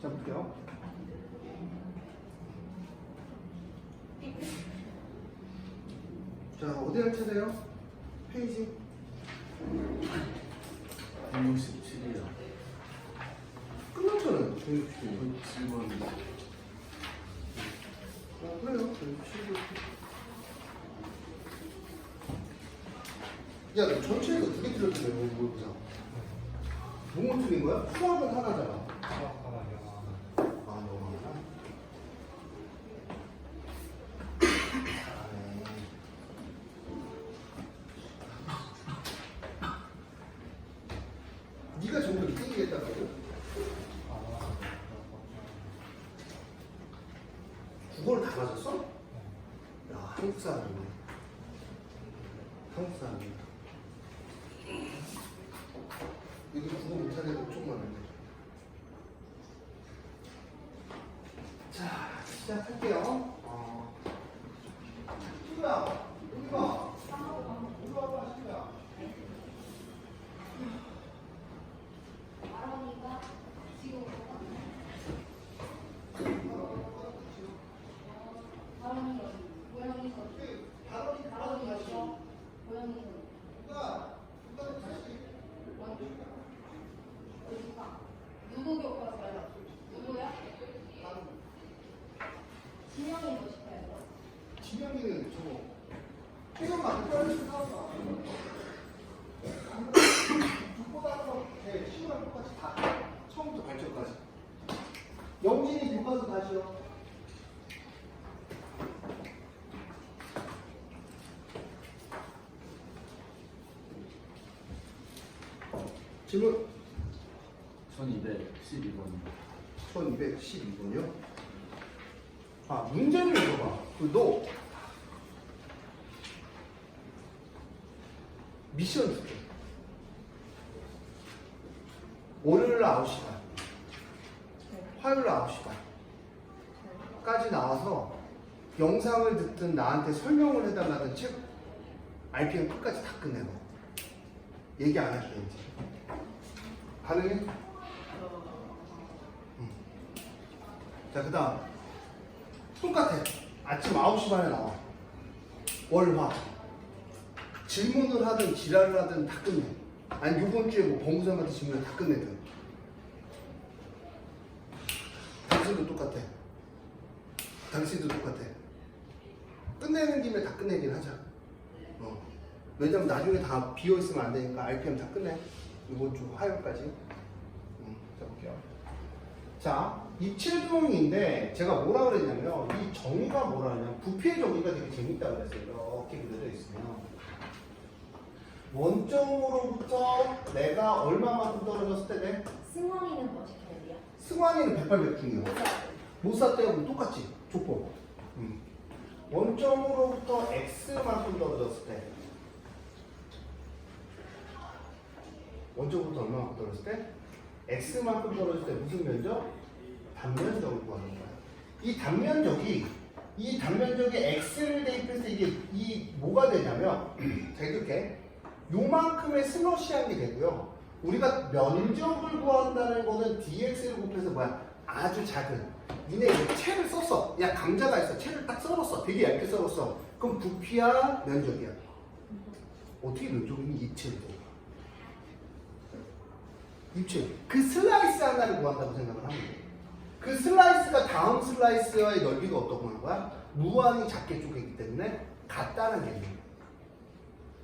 자, 볼게요. 자, 어디 할 차례요? 페이지 167이요. 끝났잖아요. 167번. 7번. 그래요. 167번. 야, 너 전체에서 2개 틀렸던데, 뭘 보자. 뭐뭐 틀린 거야? 수학은 하나잖아. 아, 너무 하나? 네가 전부 이기겠다고? 국어를 다 맞았어? 야, 한국 사람이네. 한국 사람이네. 여기 국어 못하는 애들 엄청 많은데. 자, 시작할게요. 친구야, 여기 봐. 여기 와봐, 친구야. 아랑이가 지금 아랑이가 고양이 선 아랑이가 있어 고양이 선 누가 다시. 어디가 누구 교과서야? 누구야? 진영이 뭐 시켜요? 진영이는 저거. 태경아, 빨리 나와봐. 교과서 네, 시우랑 똑같이 다. 처음부터 발전까지. 영진이 교과서 다시요. 질문 1212번. 1212번이요? 아, 문제를 읽어봐. 너 미션 줄게. 월요일 9시간, 화요일 9시간까지 나와서 영상을 듣든 나한테 설명을 해달라든 책 RPM 끝까지 다 끝내고 얘기 안 할게 이제. 가능해? 자, 그 다음 똑같아. 아침 9시 반에 나와. 월화 질문을 하든 지랄을 하든 다 끝내. 아니 요번 주에 뭐 법무사한테 질문을 다 끝내든. 당신도 똑같아. 당신도 똑같아. 끝내는 김에 다 끝내긴 하자. 왜냐면 나중에 다 비어있으면 안 되니까 RPM 다 끝내. 이번 주 화요일까지. 자, 볼게요. 자, 입체조형인데 제가 뭐라 그랬냐면 이 정의가 뭐라 하냐면 부피의 정의가 되게 재밌다 그랬어요. 이렇게 그려져 있으면 원점으로부터 내가 얼마만큼 떨어졌을 때 돼? 승원이는 뭐 시켜야 돼요? 승환이는 108, 100중이요. 모사 때하고 똑같지. 조건. 원점으로부터 x만큼 떨어졌을 때 원점부터 얼마만큼 떨어졌을 때? x만큼 떨어질 때 무슨 면적? 단면적을 구하는 거야. 이 단면적이 x를 대입해서 이게 뭐가 되냐면 자, 이렇게 요만큼의 슬러시한 게 되고요. 우리가 면적을 구한다는 거는 dx를 곱해서 뭐야? 아주 작은. 니네 이제 채를 썼어. 야, 감자가 있어. 채를 딱 썰었어. 되게 얇게 썰었어. 그럼 부피야, 면적이야. 어떻게 면적이니? 입체를 돼. 입체. 그 슬라이스 하나를 구한다고 생각을 하면 돼. 그 슬라이스가 다음 슬라이스와의 넓이가 어떻고 하는 거야? 무한히 작게 쪼개기 때문에 같다는 개념.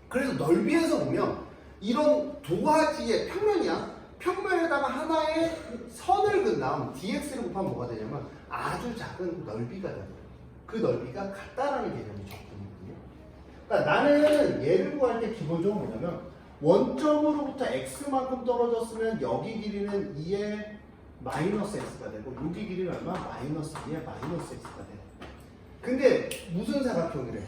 그래서 넓이에서 보면 이런 도화지의 평면이야. 평면에다가 하나의 선을 그은 dx를 곱하면 뭐가 되냐면 아주 작은 넓이가 되는 거야. 그 넓이가 같다라는 개념이 적분이거든요. 그러니까 나는 얘를 구할 때 기본적으로 뭐냐면 원점으로부터 x만큼 떨어졌으면 여기 길이는 2의 마이너스 x가 되고 여기 길이는 얼마? 마이너스 2의 마이너스 x가 돼. 근데 무슨 사각형이래?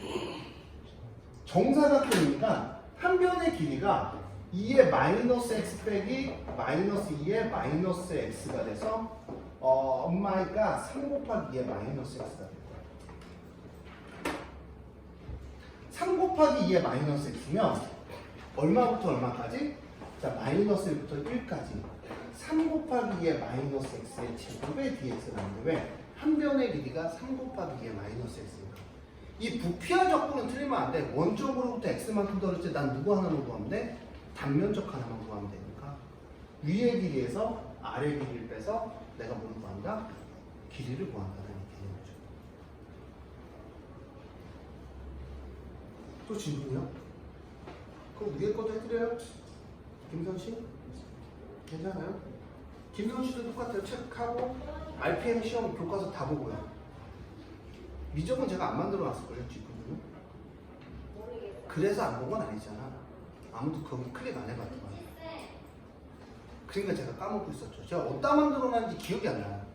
정사각형이니까 한 변의 길이가 2의 마이너스 x 빼기 마이너스 2의 마이너스 x가 돼서 엄마니까 3 곱하기 2의 마이너스 x가 될 거야. 3 곱하기 2의 마이너스 x면 얼마부터 얼마까지? 자, 마이너스 1부터 1까지. 3 곱하기 2의 마이너스 x의 제곱의 dx가 나오는데 왜? 한 변의 길이가 3 곱하기 2의 마이너스 x니까. 이 부피와 적분은 틀리면 안 돼. 원점으로부터 x만큼 떨어질 때 난 누구 하나만 구하면 돼? 단면적 하나만 구하면 되니까 위의 길이에서 아래 길이를 빼서 내가 뭘 구한다? 길이를 구한다는 개념이죠. 또 질문이요? 그럼 위에 것도 해드려요? 김선 씨? 괜찮아요? 김선 씨도 똑같아요. 체크하고 RPM 시험 교과서 다 보고요. 미적은 제가 안 만들어 놨을걸요, 뒷부분은? 그래서 안 본 건 아니잖아. 아무도 거기 클릭 안 해봤더만. 그러니까 제가 까먹고 있었죠. 제가 어디다 만들어 놨는지 기억이 안 나요.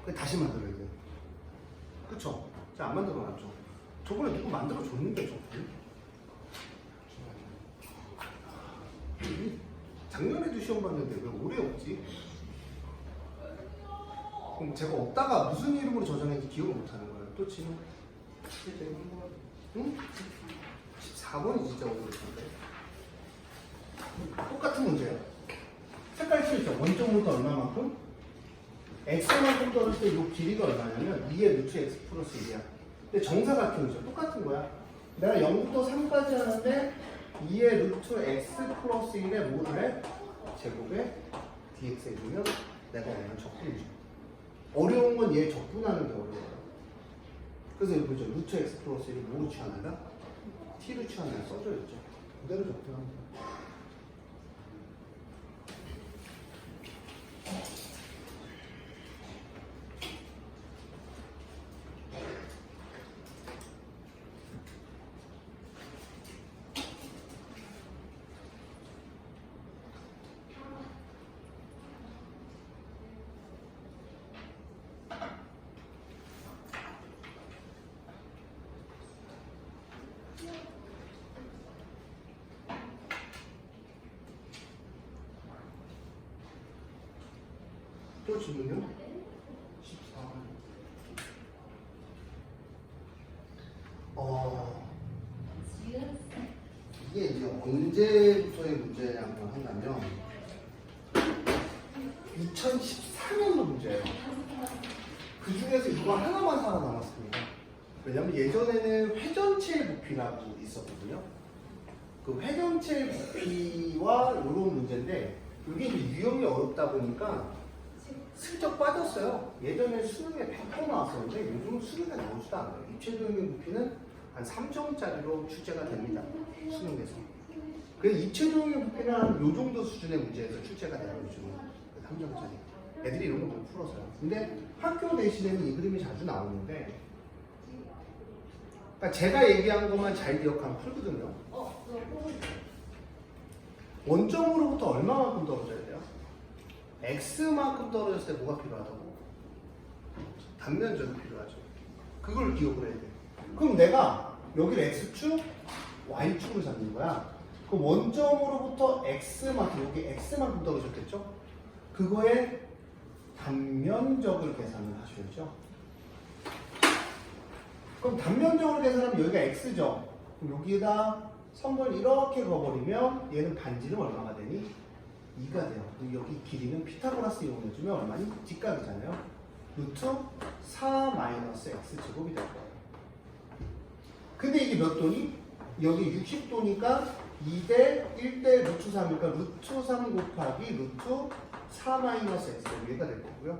그래서 다시 만들어야 돼요. 그쵸? 제가 안 만들어 놨죠. 저번에 누구 만들어 줬는데, 저번에? 작년에도 시험 봤는데 왜 올해 없지? 그럼 제가 없다가 무슨 이름으로 저장했는지 기억을 못하는 거예요. 또 지금 응? 14번이 진짜 오래됐는데 똑같은 문제예요. 색깔 실죠. 원점부터 얼마만큼? x만큼 떨어질 때 이 길이가 얼마냐면 2의 루트 x 플러스 1이야. 근데 정사각형이죠. 똑같은 거야. 내가 0부터 3까지 하는데 2의 루트 x 플러스 1의 뭐를 해? 제곱에 dx 해주면 내가 원하는 적분이죠. 어려운 건 얘 적분하는 게 어려워요. 그래서 여기 보죠. 루트 x 플러스 1을 뭐로 취하는가? t로 취하는가 써져 있죠. 그대로 적분합니다. 또 질문요? 14번. 이게 이제 언제부터의 문제냐고 한다면 2014년도 문제예요. 그 중에서 이거 하나만 살아남았습니다. 왜냐면 예전에는 회전체의 부피라고 있었거든요. 그 회전체의 부피와 이런 문제인데 이게 이제 유형이 어렵다 보니까 슬쩍 빠졌어요. 예전에 수능에 100% 나왔었는데 요즘은 수능에 나오지도 않아요. 입체도형의 부피는 한 3점짜리로 출제가 됩니다. 수능에서. 그래서 입체도형의 부피는 한 요 정도 수준의 문제에서 출제가 돼요. 요즘은 3점짜리. 애들이 이런 거 못 풀어서요. 근데 학교 내신에는 이 그림이 자주 나오는데 그러니까 제가 얘기한 것만 잘 기억하면 풀거든요. 원점으로부터 얼마만큼 떨어져야 돼요? x만큼 떨어졌을 때 뭐가 필요하다고? 단면적이 필요하죠. 그걸 기억을 해야 돼. 그럼 내가 여기를 x축, y축을 잡는 거야. 그럼 원점으로부터 x만큼, 여기 x만큼 떨어졌겠죠? 그거의 단면적을 계산을 하셔야죠. 그럼 단면적으로 계산하면 여기가 x죠. 그럼 여기에다 선걸 이렇게 그어버리면 얘는 반지름 얼마가 되니? 2가 돼요. 여기 길이는 피타고라스 이용해주면 얼마니? 직각이잖아요. 루트 4 마이너스 x 제곱이 될 거예요. 근데 이게 몇 도니? 여기 60도니까 2대 1대 루트 3이니까 루트 3 곱하기 루트 4 마이너스 x 제곱이 될 거고요.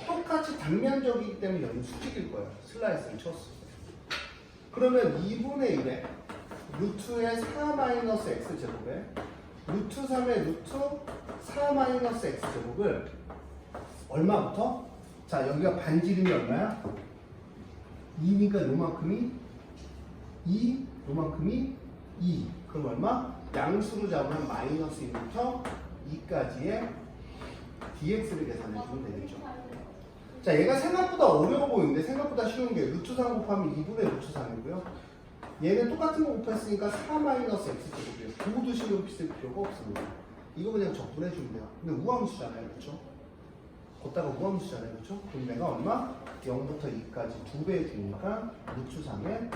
똑같이 단면적이기 때문에 여기 수직일 거예요. 슬라이스를 쳤어. 그러면 2분의 1에 루트의 4 마이너스 x 제곱에 루트 3의 루트 4 마이너스 x 제곱을 얼마부터? 자, 여기가 반지름이 얼마야? 2니까 요만큼이 2, 요만큼이 2. 그럼 얼마? 양수로 잡으면 마이너스 1부터 2까지의 dx를 계산해주면 되겠죠. 자, 얘가 생각보다 어려워 보이는데 생각보다 쉬운 게 루트 3 곱하면 2분의 루트 3이고요. 얘는 똑같은 거 곱했으니까 4 마이너스 x 제곱이에요. 구도 신경 쓸 필요가 없습니다. 이거 그냥 적분해주면 돼요. 근데 우함수잖아요. 그렇죠? 걷다가 우함수잖아요. 그렇죠? 그럼 내가 얼마? 0부터 2까지 2배 주니까 루트 3에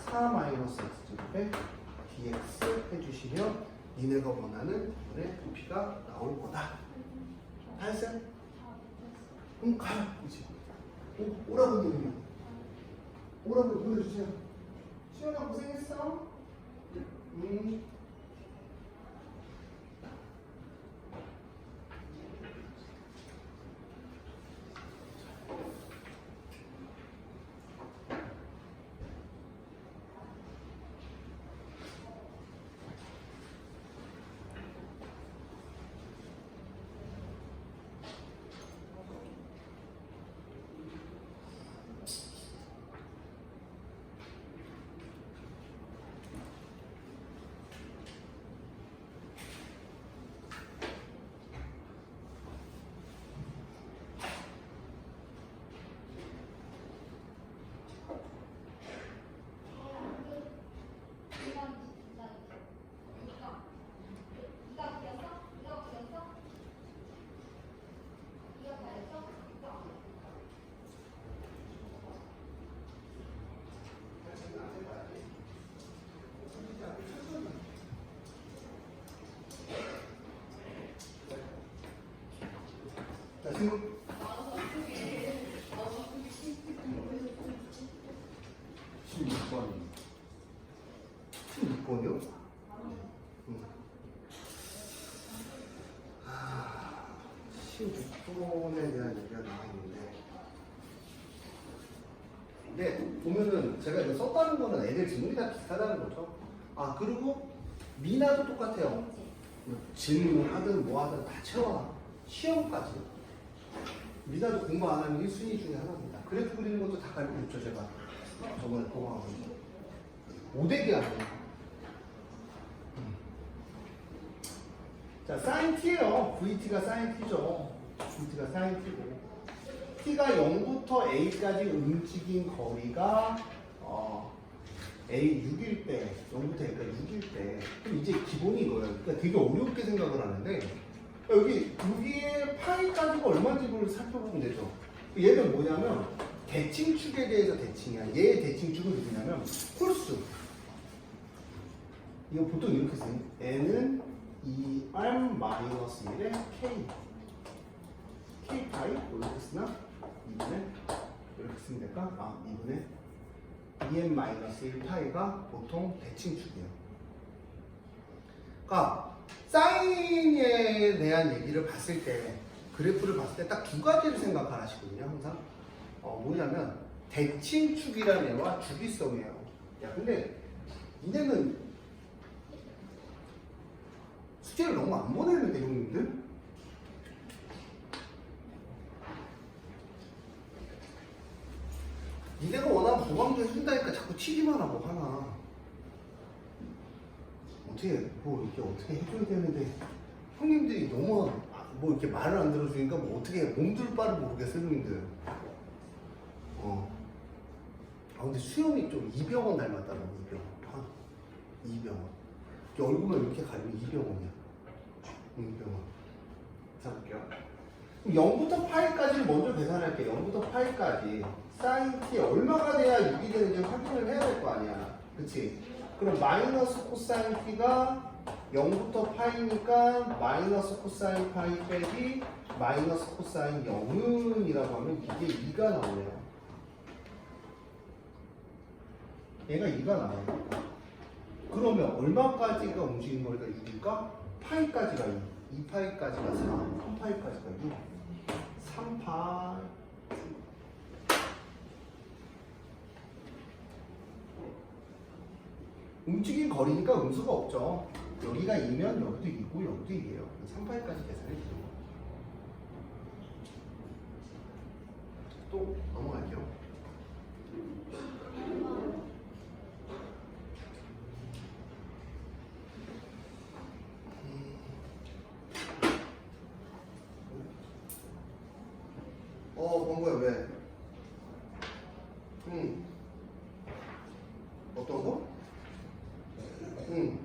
4 마이너스 x 제곱에 dx 해주시면 니네가 원하는 이번에 부피가 나올 거다. 다 했어요? 그럼 가요. 그치? 오라고 누르면. 오라고 보내주세요. 시원아 고생했어. 자, 지금 16번. 16번이요? 16번에 대한 얘기가 나와 있는데, 근데 보면은 제가 이거 썼다는 거는 애들 질문이 다 비슷하다는 거죠. 아, 그리고 미나도 똑같아요. 질문하든 뭐 하든 다 채워놔. 시험까지. 미나도 공부 안 하는 게 순위 중에 하나입니다. 그래프 그리는 것도 다 가르쳐 줬죠, 제가. 저번에 공부하고. 5대기 아니에요. 자, sin t예요. VT가 sin t죠. VT가 sin t고. t가 0부터 a까지 움직인 거리가 a 6일 때, 0부터 a까지 6일 때. 그럼 이제 기본이 이거예요. 그러니까 되게 어렵게 생각을 하는데, 여기에 파이까지가 얼마인지를 살펴보면 되죠. 얘는 뭐냐면, 대칭축에 대해서 대칭이야. 얘의 대칭축은 누구냐면, 홀수. 이거 보통 이렇게 써요. n은 2r-1의 k. k 파이? 이렇게 쓰나? 2분의? 이렇게 쓰면 될까? 아, 2분의 2n-1 파이가 보통 대칭축이에요. 그러니까 사인에 대한 얘기를 봤을 때, 그래프를 봤을 때 딱 두 가지를 생각하시거든요, 항상. 뭐냐면 대칭축이라는 애와 주기성이에요. 야, 근데 니네는 숙제를 너무 안 보내는데, 형님들? 니네가 원하면 보강도 해준다니까 자꾸 튀기만 하고 하나. 어떻게, 뭐 이렇게 어떻게 해줘야 되는데, 형님들이 너무 뭐 이렇게 말을 안 들어주니까 뭐 어떻게 몸둘 바를 모르겠어, 형님들. 근데 수염이 좀 이병헌 닮았다고, 이병헌. 이병헌. 얼굴만 이렇게 가리면 이병헌이야. 이병헌. 자, 볼게요. 그럼 0부터 파이까지를 먼저 계산할게요. 0부터 파이까지. 사인 t 얼마가 돼야 6이 되는지 확인을 해야 될 거 아니야. 그치? 그럼 마이너스 코사인 t가 0부터 파이니까 마이너스 코사인 파이 빼기 마이너스 코사인 0은 이라고 하면 이게 2가 나오네요. 얘가 2가 나와요. 그러면 얼마까지가 움직이는 거니까 6일까? 파이까지가 2, 2파이까지가 4, 3파이까지가 6, 3파 움직인 거리니까 음수가 없죠. 여기가 2면 여기도 2고 여기도 2예요. 3파이까지 계산해 주는 거예요. 또 넘어갈게요. 번거야 왜? 어떤 거? 응.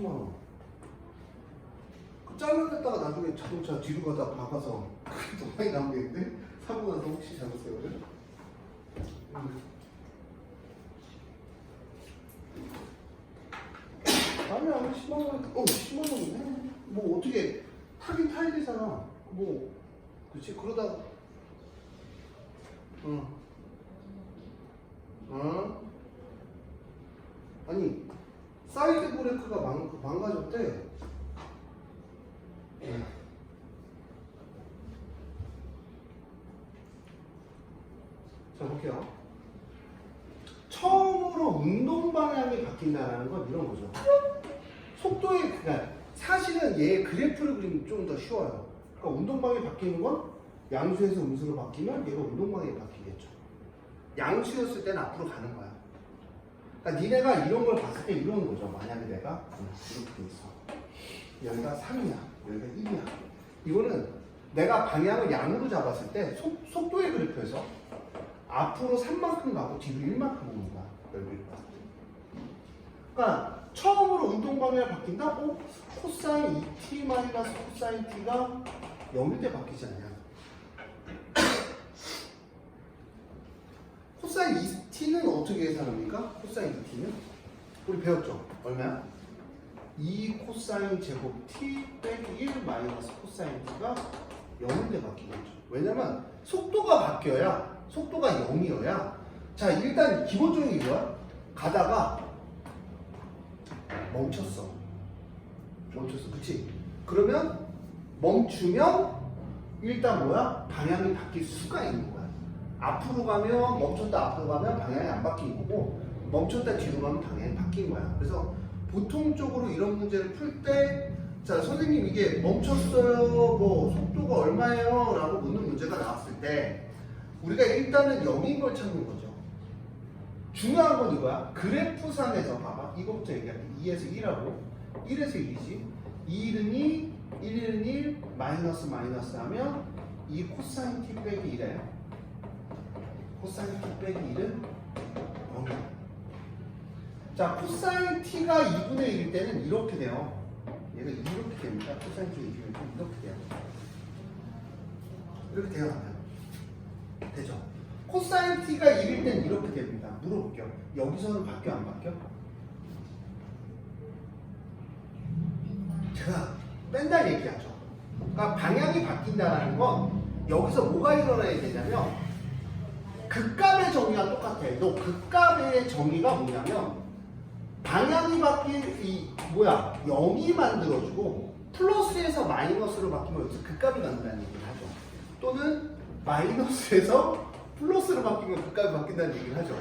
10만 원. 그 잘라냈다가 나중에 자동차 뒤로 가다 박아서 그게 더 많이 나오겠는데? 사고 나서 혹시 잘못해요? 아니야, 10만 원, 10만 원이네? 뭐 어떻게 타긴 타야 되잖아. 뭐, 그치? 그러다가, 아니, 사이드 브레이크가 망가졌대. 자, 볼게요. 처음으로 운동 방향이 바뀐다는 건 이런 거죠. 속도의, 그러니까 사실은 얘 그래프를 그리면 좀 더 쉬워요. 그러니까 운동 방향이 바뀌는 건 양수에서 음수로 바뀌면 얘가 운동 방향이 바뀌겠죠. 양수였을 때는 앞으로 가는 거야. 그러니까 니네가 이런 걸 봤을 때 이런 거죠. 만약에 내가 이렇게 돼 있어. 여기가 3이야. 여기가 1이야. 이거는 내가 방향을 양으로 잡았을 때 속도의 그래프에서 앞으로 3만큼 가고 뒤로 1만큼 오는 거야. 넓이가. 그러니까 처음으로 운동 방향이 바뀐다? 코사인 2t 마이너스 코사인 t가 0일 때 바뀌지 않냐? 코사인 2t는 어떻게 계산합니까? 코사인 2t는? 우리 배웠죠? 얼마야? 2 코사인 제곱 t 빼기 1 마이너스 코사인 t가 0일 때 바뀌겠죠. 왜냐면 속도가 바뀌어야, 속도가 0이어야. 자, 일단 기본적인 게 뭐야? 가다가 멈췄어. 그치? 그러면 멈추면 일단 뭐야? 방향이 바뀔 수가 있는 거야. 앞으로 가면, 멈췄다 앞으로 가면 방향이 안 바뀌는 거고, 멈췄다 뒤로 가면 방향이 바뀐 거야. 그래서 보통적으로 이런 문제를 풀 때, 자, 선생님 이게 멈췄어요, 뭐 속도가 얼마예요? 라고 묻는 문제가 나왔을 때 우리가 일단은 0인 걸 찾는 거죠. 중요한 건 이거야. 그래프상에서 봐봐. 이거부터 얘기할게. 2에서 1하고 1에서 1이지. 2는 2, 1은 1, 마이너스 하면 2 코사인 t 빼기 1에 코사인 t 빼기 1은 0이야. 자, 코사인 t가 2분의 1일 때는 이렇게 돼요. 얘가 이렇게 됩니다. 코사인 t 2분의 1은 이렇게 돼요. 이렇게 되어가면 되죠. 코사인 t가 1일 땐 이렇게 됩니다. 물어볼게요. 여기서는 바뀌어 안 바뀌어? 제가 맨날 얘기하죠. 그러니까 방향이 바뀐다는 건 여기서 뭐가 일어나야 되냐면 극값의 정의가 똑같아. 너 극값의 정의가 뭐냐면 방향이 바뀐 이 0이 만들어주고 플러스에서 마이너스로 바뀌면 여기서 극값이 간다는 얘기를 하죠. 또는 마이너스에서 플러스로 바뀌면 극값이 바뀐다는 얘기를 하죠.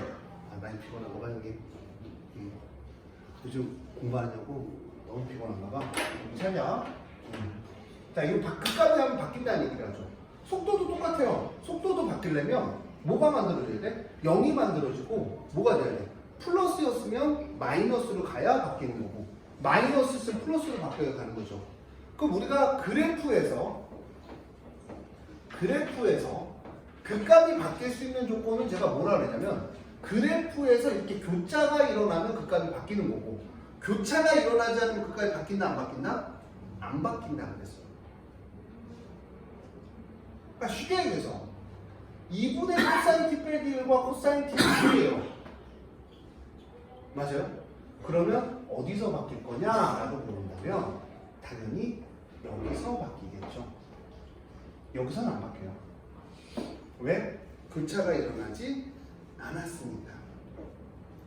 많이 피곤하고 반영이 요즘 공부하냐고 너무 피곤한가 봐. 괜찮냐? 자, 이거 극값이 하면 바뀐다는 얘기를 하죠. 속도도 똑같아요. 속도도 바뀌려면 뭐가 만들어져야 돼? 0이 만들어지고 뭐가 돼야 돼? 플러스였으면 마이너스로 가야 바뀌는 거고 마이너스였으면 플러스로 바뀌어야 가는 거죠. 그럼 우리가 그래프에서 극값이 바뀔 수 있는 조건은 제가 뭐라 그러냐면 그래프에서 이렇게 교차가 일어나면 극값이 바뀌는 거고 교차가 일어나지 않으면 극값이 바뀐다 안 바뀐다? 안 바뀐다 그랬어요. 그러니까 쉽게 얘기해서 2분의 코사인 t 빼기 1과 코사인 t는 1이에요. 맞아요? 그러면 어디서 바뀔 거냐라고 물어본다면 당연히 여기서 바뀌겠죠. 여기서는 안 바뀌어요. 왜? 교차가 일어나지 않았으니까.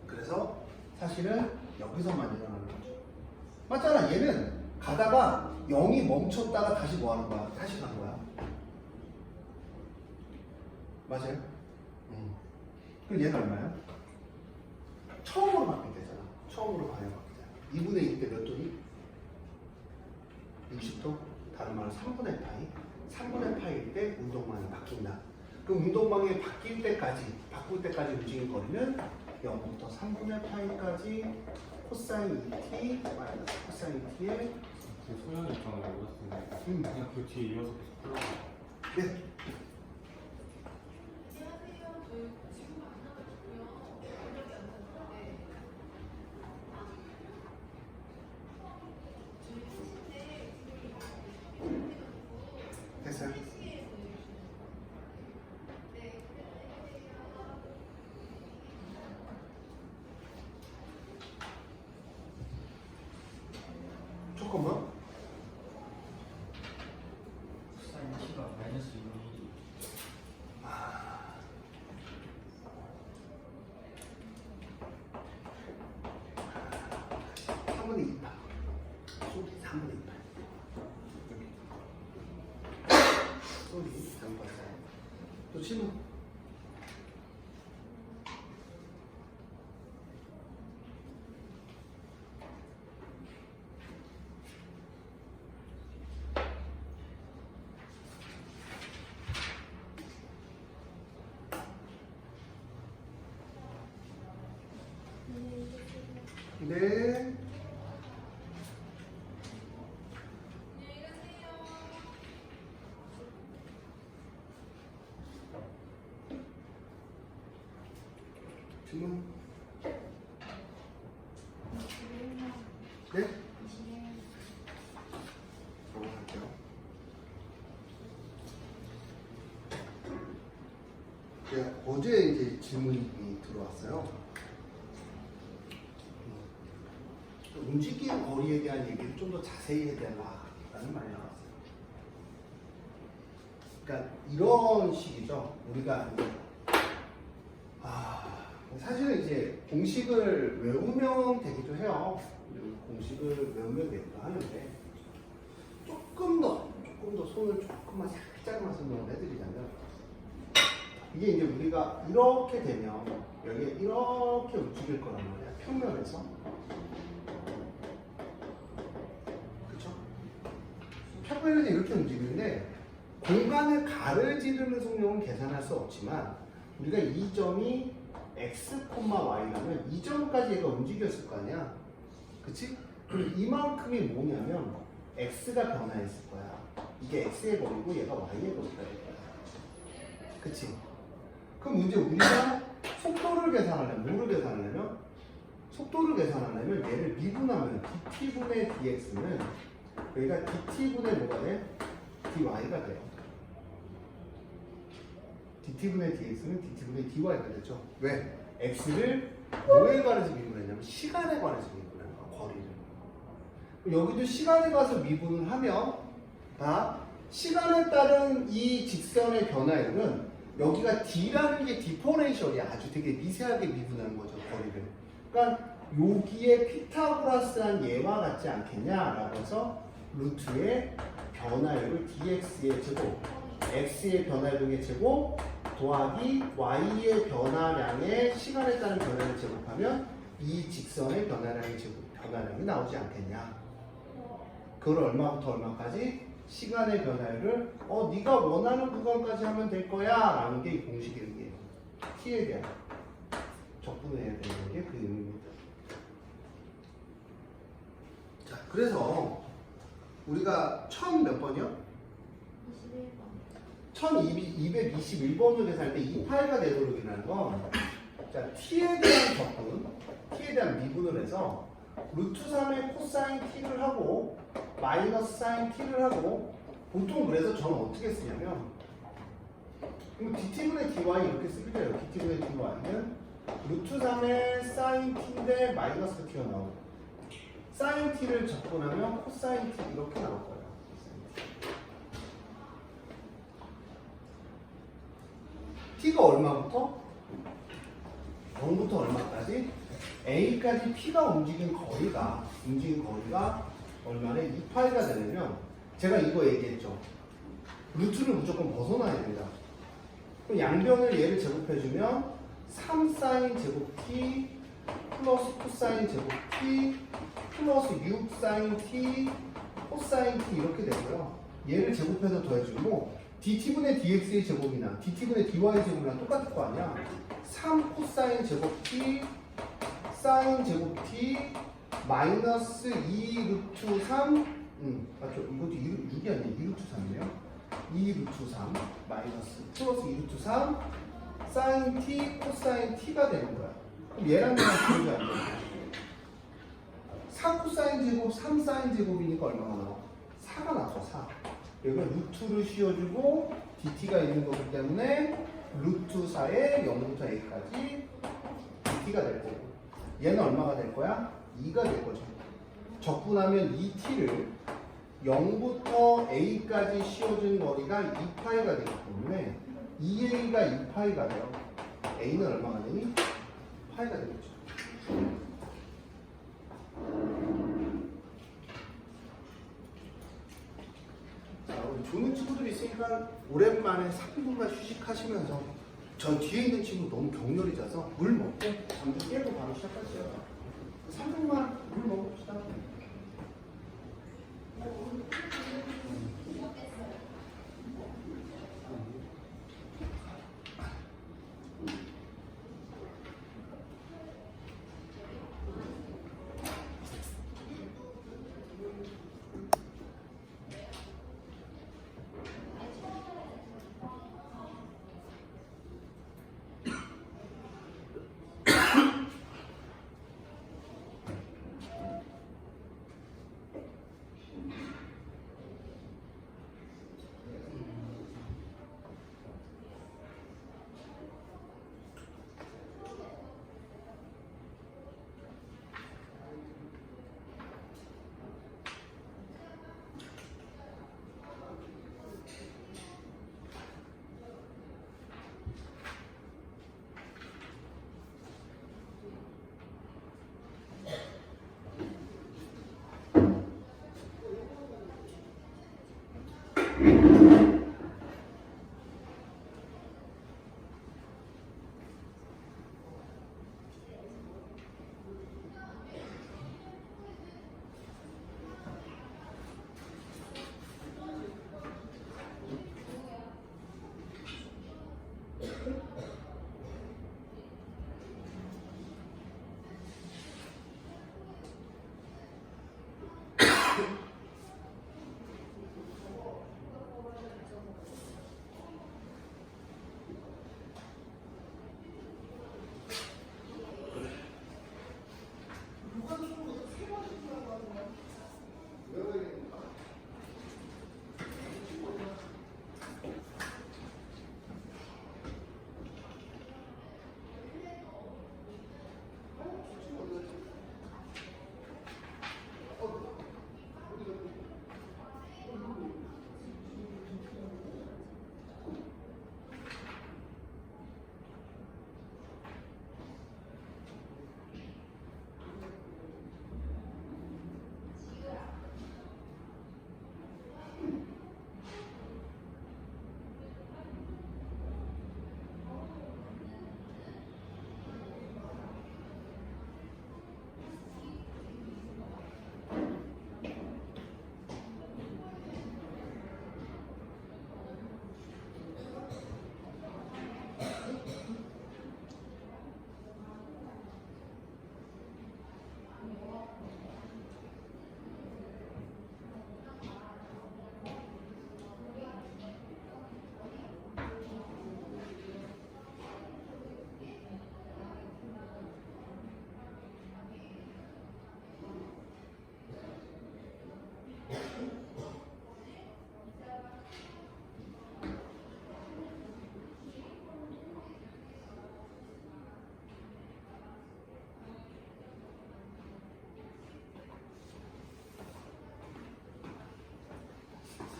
그래서 사실은 여기서만 일어나는 거죠. 맞잖아. 얘는 가다가 0이 멈췄다가 다시 뭐 하는 거야? 다시 가는 거야. 맞아요? 그럼 얘는 얼마야? 처음으로 바뀌게 되잖아. 처음으로 방향 바뀌잖아. 2분의 1 때 몇 도니? 60도? 다른 말로 3분의 파이? 3분의 파이일 때 운동방향이 바뀐다. 그럼 운동방향이 바뀔 때까지, 바꿀 때까지 움직일 거리는 0부터 3분의 파이까지 코사인 2t 마이너스 코사인 t의 소연이 있잖아요. 그냥 그 뒤에 이어서 계속 풀어요. 네. 잠깐만. 사인 T가 마이너스 2분의 3분의 2파. 소리 3분의 2파. 소리 잘못 봤어요. 또 질문. 네. 질문. 네? 넘어갈게요. 어제 이제 질문이 들어왔어요. 움직이는 거리에 대한 얘기를 좀 더 자세히 해달라는 말이 나왔어요. 그러니까 이런 식이죠. 우리가 이제 사실은 이제 공식을 외우면 되기도 해요. 공식을 외우면 되기도 하는데 조금 더 손을 조금만 살짝만 설명을 해드리자면 이게 이제 우리가 이렇게 되면 여기에 이렇게 움직일 거란 말이야. 평면에서. 평면에서 이렇게 움직이는데 공간을 가르지르는 속력은 계산할 수 없지만 우리가 이 점이 x, y라면 이 점까지 얘가 움직였을 거 아니야. 그치? 그럼 이만큼이 뭐냐면 x가 변화했을 거야. 이게 x의 거리고 얘가 y의 거리가 될 거야. 그치? 그럼 이제 우리가 속도를 계산하려면 뭐를 계산하려면 속도를 계산하려면 얘를 미분하면 dt분의 dx는 여기가 dt분의 뭐가 돼? dy가 돼요. dt분의 dx는 dt분의 dy가 되죠. 왜? x를 뭐에 관해서 미분했냐면 시간에 관해서 미분하는 거야. 거리를. 여기도 시간에 가서 미분을 하면 시간에 따른 이 직선의 변화율은 여기가 d라는 게 디퍼렌셜이야. 아주 되게 미세하게 미분하는 거죠. 거리를. 그러니까 여기에 피타고라스한 얘와 같지 않겠냐라고 해서 루트의 변화율을 dx의 제곱, x의 변화율의 제곱 더하기 y의 변화량의 시간에 따른 변화를 제곱하면 이 직선의 변화량이 나오지 않겠냐. 그걸 얼마부터 얼마까지? 시간의 변화율을 네가 원하는 구간까지 하면 될 거야 라는 게 이 공식의 의미예요. t에 대한 적분해야 되는 게 그 의미입니다. 자, 그래서 우리가 1000 몇 번이요? 1221번을 계산할 때 2파이가 되도록이라는 건 자, t에 대한 적분, t에 대한 미분을 해서 루트 3의 코사인 t를 하고 마이너스 사인 t를 하고 보통 그래서 저는 어떻게 쓰냐면 dt분의 dy 이렇게 쓰기도 해요. dt분의 dy는 루트 3의 사인 t인데 마이너스 t가 나오고 사인 t를 적분하면 코사인 t 이렇게 나올 거예요. t가 얼마부터? 0부터 얼마까지? a까지 p가 움직인 거리가 얼마나 2파이가 되려면 제가 이거 얘기했죠. 루트를 무조건 벗어나야 됩니다. 그럼 양변을 얘를 제곱해주면 3사인 제곱 t 플러스 코사인 제곱 t 플러스 6사인 t 코사인 t 이렇게 되고요. 얘를 제곱해서 더해주고 dt분의 dx의 제곱이나 dt분의 dy의 제곱이랑 똑같을 거 아니야. 3 코사인 제곱 t 사인 제곱 t 마이너스 2 루트 3 맞죠? 이것도 6이 아니에요. 2 루트 3이에요. 2 루트 3 마이너스 플러스 2 루트 3 사인 t 코사인 t가 되는 거야. 그럼 얘랑 얘랑 비교가 안 돼. 4 코사인 제곱 3 사인 제곱이니까 얼마가 나와? 4가 나와. 4. 여기가 루트를 씌워주고 dt가 있는 거기 때문에 루트 4에 0부터 a까지 dt가 될 거고 얘는 얼마가 될 거야? 2가 될 거죠. 적분하면 2t를 0부터 a까지 씌워진 거리가 2파이가 되기 때문에 2a가 2파이가 돼요. a는 얼마가 되니? 파이가 되겠죠. 자, 우리 조는 친구들이 있으니까 오랜만에 3분간 휴식하시면서 저 뒤에 있는 친구 너무 격렬히 자서 물 먹고 잠좀 깨고 바로 시작할게요. 3분만 물 먹읍시다.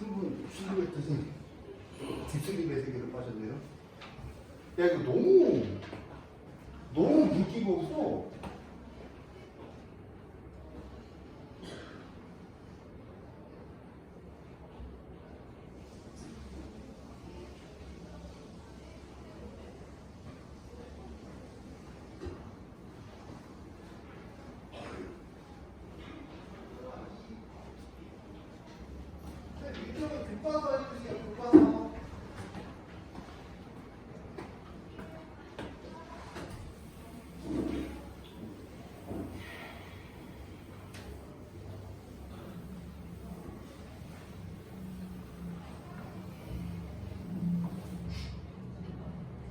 한분 쉴고 있더니 딥슬립의 세계로 빠졌네요. 야 이거 너무 물기가 없어. 굽어서 해주세요. 굽어서.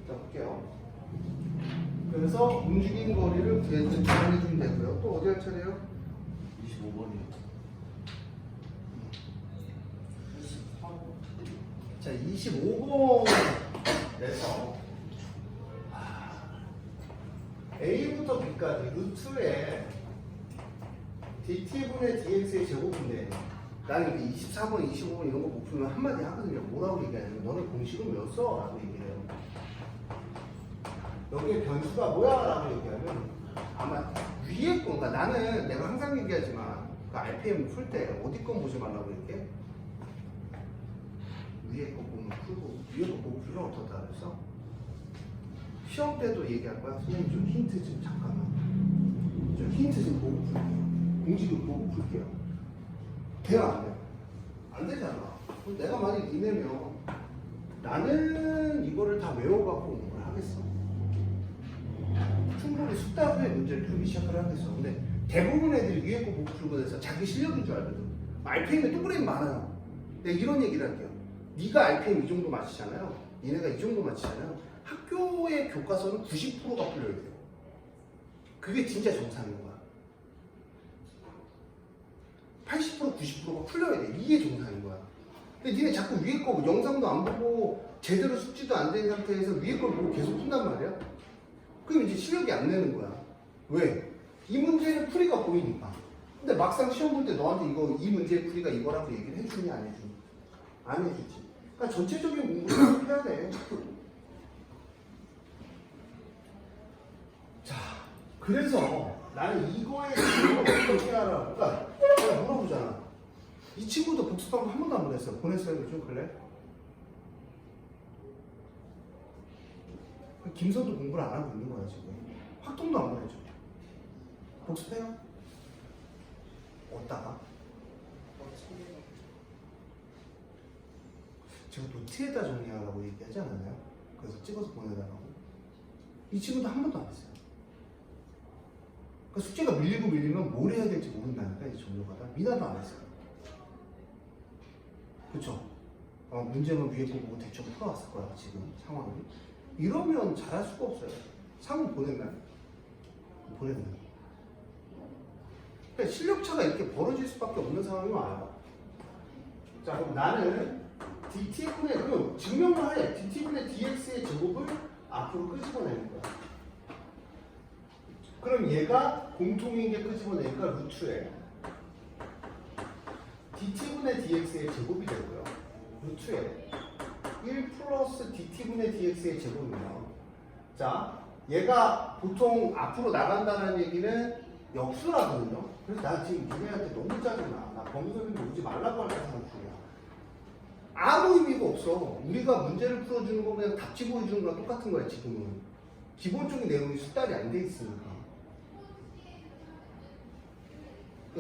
자, 볼게요. 그래서 움직인 거리를 뒤에서 정해주면 되고요. 또 어디 할 차례요? 25번이요. 자, 25번에서 A부터 B까지 루트에 dt분의 dx의 제곱인데 나는 그 24번, 25번 이런 거 못 풀면 한마디 하거든요. 뭐라고 얘기하냐면 너네 공식은 몇 써? 라고 얘기해요. 여기에 변수가 뭐야? 라고 얘기하면 아마 위에 거, 그러니까 나는 내가 항상 얘기하지만 그 RPM 풀 때 어디 건 보지 말라고 이렇게 위에 거 보면 풀고 위에 거 보고 풀면 어떻다 그랬어? 시험 때도 얘기할 거야. 선생님 좀 힌트 좀 잠깐만. 좀 힌트 좀 보고 풀게요. 공식을 보고 풀게요. 돼요 안 돼요? 안 되잖아. 그럼 내가 만약 니네면 나는 이거를 다 외워갖고 뭘 하겠어? 충분히 숙달 후에 문제를 풀기 시작을 하겠어. 근데 대부분 애들이 위에 거 보고 풀고 해서 자기 실력인 줄 알거든. RPM에 동그라미 많아요. 내가 이런 얘기를 할게요. 네가 RPM 이 정도 맞히잖아요. 얘네가 이 정도 맞히잖아요. 학교의 교과서는 90%가 풀려야 돼요. 그게 진짜 정상인 거야. 80% 90%가 풀려야 돼. 이게 정상인 거야. 근데 니네 자꾸 위에 거 영상도 안 보고 제대로 숙지도 안 된 상태에서 위에 걸 보고 계속 푼단 말이야. 그럼 이제 실력이 안 되는 거야. 왜? 이 문제의 풀이가 보이니까. 근데 막상 시험 볼 때 너한테 이 문제의 풀이가 이거라고 얘기를 해주니 안 해주니? 안 해주지. 그러니까 전체적인 공부를 해야 돼. 자, 그래서 나는 이거에 대해서 어떻게 알아? 그러니까 내가 물어보잖아. 이 친구도 복습하고 한 번도 안 보냈어. 보냈어요, 요즘 그래? 김선도 공부를 안 하고 있는 거야 지금. 확통도 안 보내줘. 복습해요? 어디다가? 제가 노트에다 정리하라고 얘기하지 않았나요? 그래서 찍어서 보내달라고. 이 친구도 한 번도 안 했어요. 그러니까 숙제가 밀리면 뭘 해야 될지 모른다니까 이 종료가다. 미나도 안 했어요. 그쵸? 문제는 위에 거 보고 대충 풀어왔을 거야 지금 상황을. 이러면 잘할 수가 없어요. 상은 보냈나요? 보냈나요? 그러니까 실력차가 이렇게 벌어질 수밖에 없는 상황이 와요. 자, 그럼 나는 dt분의, 그럼 증명을 해. dt분의 dx의 제곱을 앞으로 끄집어내는 거야. 그럼 얘가 공통인 게 끄집어내니까 루트에 dt분의 dx의 제곱이 되고요. 루트에 1 플러스 dt분의 dx의 제곱이면, 자, 얘가 보통 앞으로 나간다는 얘기는 역수라거든요. 그래서 나 지금 니네한테 너무 짜증나. 나 범수님도 오지 말라고 할 생각 중이야. 아무 의미가 없어. 우리가 문제를 풀어주는 거 그냥 답지 보여주는 거랑 똑같은 거야 지금은. 기본적인 내용이 숙달이 안 돼 있으니까.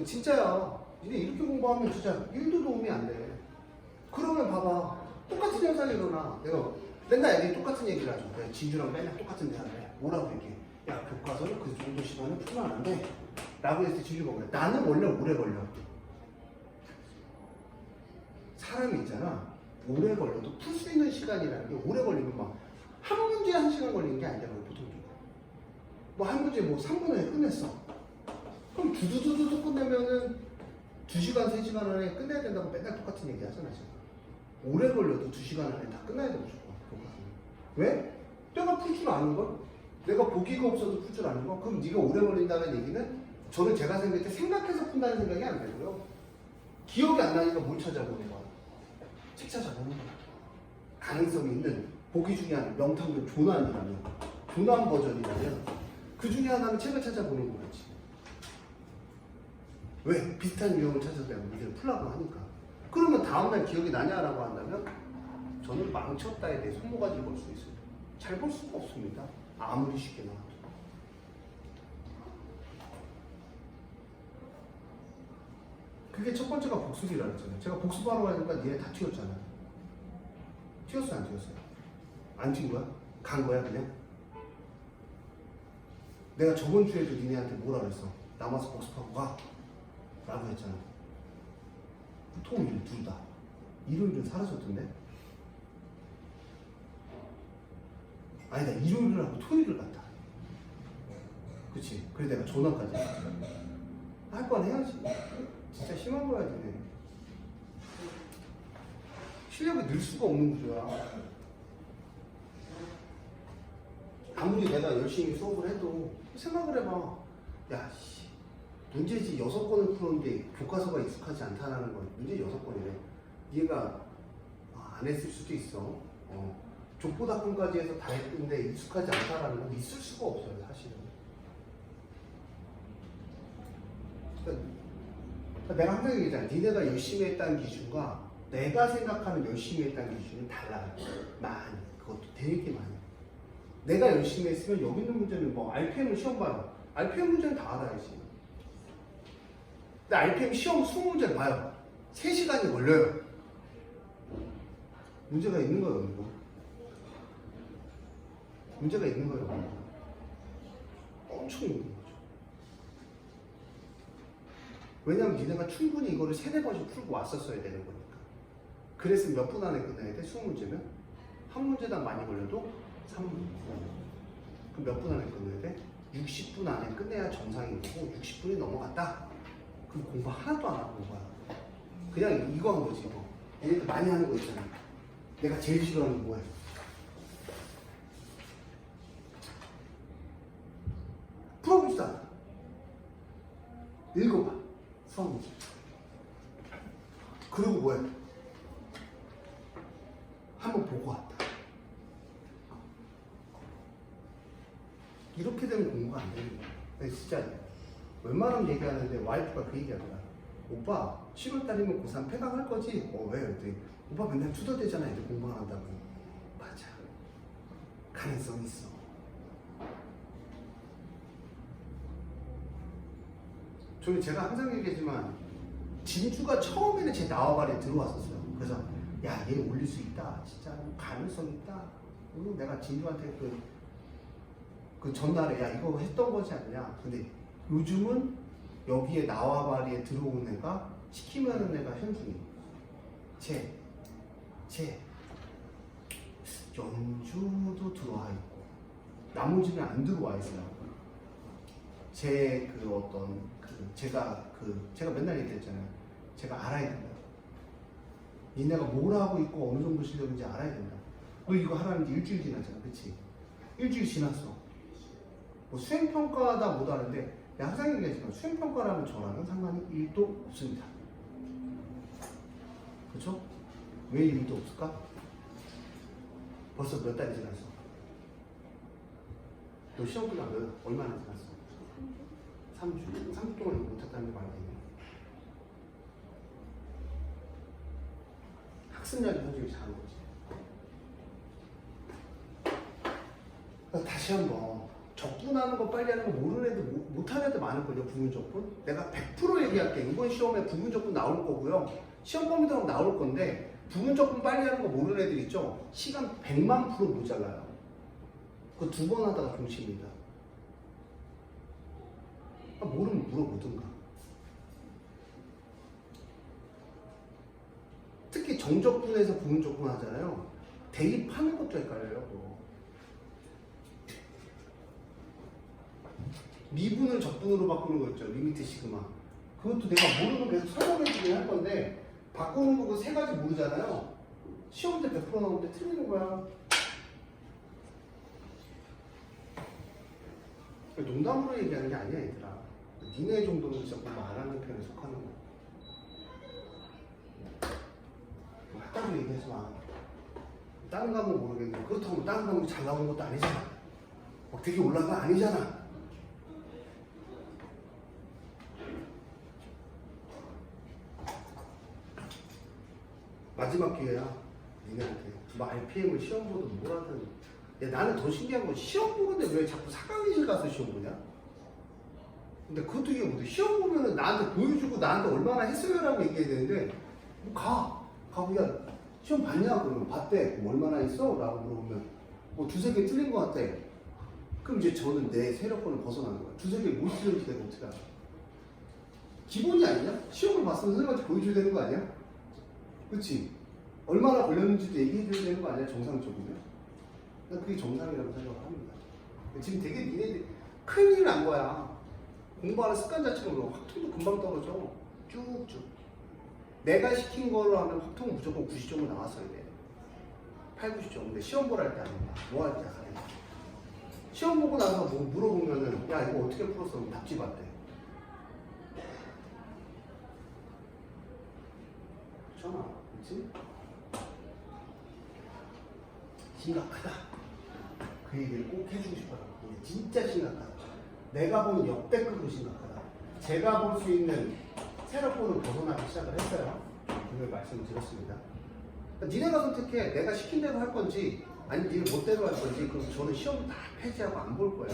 진짜야. 니네 이렇게 공부하면 진짜 1도 도움이 안 돼. 그러면 봐봐. 똑같은 현상이 일어나. 내가 맨날 애들이 똑같은 얘기를 하죠. 내가 진주랑 맨날 똑같은 대화를 해. 뭐라고 얘기해? 야, 교과서는 그 정도 시간에 풀면 안 돼. 라고 해서 진주가 그래. 나는 원래 오래 걸려. 사람이 있잖아. 오래 걸려도 풀 수 있는 시간이라는 게 오래 걸리면 막 한 문제 1시간 걸리는 게 아니잖아요. 보통. 뭐 한 문제 뭐 3분에 끝냈어. 그럼 두두두두 끝내면은 2시간, 3시간 안에 끝내야 된다고 맨날 똑같은 얘기 하잖아, 지금. 오래 걸려도 2시간 안에 다 끝나야 되고 싶어. 왜? 내가 풀 줄 아는 걸? 내가 보기가 없어도 풀 줄 아는 거? 그럼 네가 오래 걸린다는 얘기는 저는 제가 생각할 때 생각해서 푼다는 생각이 안 되고요. 기억이 안 나니까 뭘 찾아보는 거야? 책 찾아보는 거야. 가능성이 있는 보기 중에 하나, 명탐정 조난이라면, 조난 버전이라면 그 중에 하나는 책을 찾아보는 거겠지. 왜? 비슷한 유형을 찾아서 내가 문제를 풀라고 하니까. 그러면 다음날 기억이 나냐라고 한다면 저는 망쳤다에 대해 손모가지를 볼 수 있어요. 잘 볼 수가 없습니다. 아무리 쉽게 나와도. 그게 첫 번째가 복습이라고 했잖아요. 제가 복습하러 가니까 니네 다 튀었잖아요. 튀었어 안 튀었어요? 안 튄 거야? 간 거야 그냥? 내가 저번 주에도 니네한테 뭐라 그랬어? 남아서 복습하고 가 라고 했잖아. 토요일 둘 다. 일요일은 사라졌던데? 아니다, 일요일을 하고 토요일을 갔다. 그치? 그래 내가 전화까지 할 건 해야지. 진짜 심한 거야 니네. 실력이 늘 수가 없는 구조야. 아무리 내가 열심히 수업을 해도 생각을 해봐. 야 씨, 문제지 6건을 푸는데 교과서가 익숙하지 않다는 건 문제 6건이래. 얘가 안 했을 수도 있어. 족보답변까지 해서 다 했는데 익숙하지 않다라는 건 있을 수가 없어요, 사실은. 그러니까 내가 항상 얘기하잖아. 니네가 열심히 했다는 기준과 내가 생각하는 열심히 했다는 기준은 달라요. 많이. 그것도 되게 많이. 내가 열심히 했으면 여기 있는 문제는 뭐 RPM을 시험 봐요. RPM 문제는 다 알아야지. 근데 RPM 시험 20문제 봐요. 3시간이 걸려요. 문제가 있는 거예요, 이거. 문제가 있는 거예요. 엄청 있는 거죠. 왜냐면 니네가 충분히 이거를 3-4번씩 풀고 왔었어야 되는 거니까. 그래서 몇 분 안에 끝내야 돼? 20문제면? 한 문제당 많이 걸려도 3분. 그럼 몇 분 안에 끝내야 돼? 60분 안에 끝내야 정상인 거고 60분이 넘어갔다? 그럼 공부 하나도 안 하고 온 거야. 그냥 이거 한 거지, 이거. 얘네들 많이 하는 거 있잖아. 내가 제일 싫어하는 게 뭐야? 풀어봅시다. 읽어봐. 수학 문제. 그리고 뭐야? 한번 보고 왔다. 이렇게 되면 공부가 안 되는 거야. 근데 진짜 웬만하면 얘기하는데 와이프가 그 얘기하더라. 오빠 7월달이면 고3 폐강할 거지? 왜? 그랬더니 오빠 맨날 투덜대잖아. 애들 공부 안 한다고. 맞아. 가능성 있어. 저는 제가 항상 얘기하지만 진주가 처음에는 제 나와바리에 들어왔었어요. 그래서 야, 얘 올릴 수 있다. 진짜 가능성 있다. 그리고 내가 진주한테 그 전날에 야, 이거 했던 거지 않냐. 근데 요즘은 여기에 나와바리에 들어온 애가 시키면은 애가 현중이. 연주도 들어와 있고 나머지는 안 들어와 있어요. 제가 맨날 얘기했잖아요. 제가 알아야 된다. 니네가 뭘 하고 있고 어느 정도 실력인지 알아야 된다. 너 이거 하라는 게 일주일 지났잖아, 그치? 일주일 지났어. 뭐 수행평가다 못 하는데 내가 항상 얘기하지만 수행평가라는 저랑은 상관이 1도 없습니다. 그쵸? 왜 1도 없을까? 벌써 몇 달이 지났어? 너 시험 끝나 얼마나 지났어? 3주. 3주 동안 못했다는 게 말이 되네. 학습량이 현실이 작은 거지. 그러니까 다시 한번 적분하는 거 빨리 하는 거 모르는 애들 못하는 애들 많을걸요. 부분적분. 내가 100% 얘기할게. 이번 시험에 부분적분 나올 거고요. 시험 범위도 나올 건데 부분적분 빨리 하는 거 모르는 애들 있죠. 시간 100만 프로 모자라요. 그거 2번 하다가 종칩니다. 모르면 물어보든가. 특히 정적분에서 부분적분 하잖아요. 대입하는 것도 헷갈려요. 그거. 미분을 적분으로 바꾸는 거 있죠. 리미트 시그마. 그것도 내가 모르면 계속 설명해주긴 할 건데 바꾸는 거 그 3가지 모르잖아요. 시험 때 100% 나오는데 틀리는 거야. 농담으로 얘기하는 게 아니야, 얘들아. 니네 정도는 진짜 공부 안 하는 편에 속하는 거야. 했다고 얘기하지 마. 다른 과목 모르겠는데 그렇다고 다른 과목이 잘 나오는 것도 아니잖아. 막 되게 올라간 거 아니잖아. 마지막 기회야. 니네한테. 뭐 RPM을 시험 보든 뭘 하든. 야, 나는 더 신기한 건 시험 보는데 왜 자꾸 사강의실 가서 시험 보냐? 근데 그것도 이게 뭐지? 시험 보면은 나한테 보여주고 나한테 얼마나 했어요라고 얘기해야 되는데 뭐 가고 야 시험 봤냐? 그러면 봤대. 그럼 얼마나 했어? 라고 물어보면 뭐 2-3개 틀린 것 같아. 그럼 이제 저는 내 세력권을 벗어나는 거야. 2-3개 못 틀렸지 내가 어떻게 알아? 기본이 아니냐? 시험을 봤으면 선생님한테 보여줘야 되는 거 아니야? 그치? 얼마나 걸렸는지도 얘기해줘야 되는 거 아니야? 정상적이면? 난 그게 정상이라고 생각을 합니다. 지금 되게 니네들이 큰일 난 거야. 공부하는 습관 자체가 그렇고 확통도 금방 떨어져. 쭉쭉. 내가 시킨 거로 하면 확통은 무조건 90점으로 나왔어야 돼. 8-90점. 근데 시험 보러 할 때 아닙니다. 뭐 할 때 안 해. 시험 보고 나서 뭐 물어보면은 야 이거 어떻게 풀었어? 그럼 답지 봤대. 없잖아. 그렇지? 심각하다. 그 얘기를 꼭 해주고 싶어요. 근데 진짜 심각하다. 내가 본 역대급으로 심각하다. 제가 볼 수 있는 세력권을 벗어나기 시작을 했어요. 오늘 말씀을 드렸습니다. 그러니까 니네가 선택해. 내가 시킨 대로 할 건지 아니 니네 멋대로 할 건지. 그럼 저는 시험 다 폐지하고 안 볼 거야.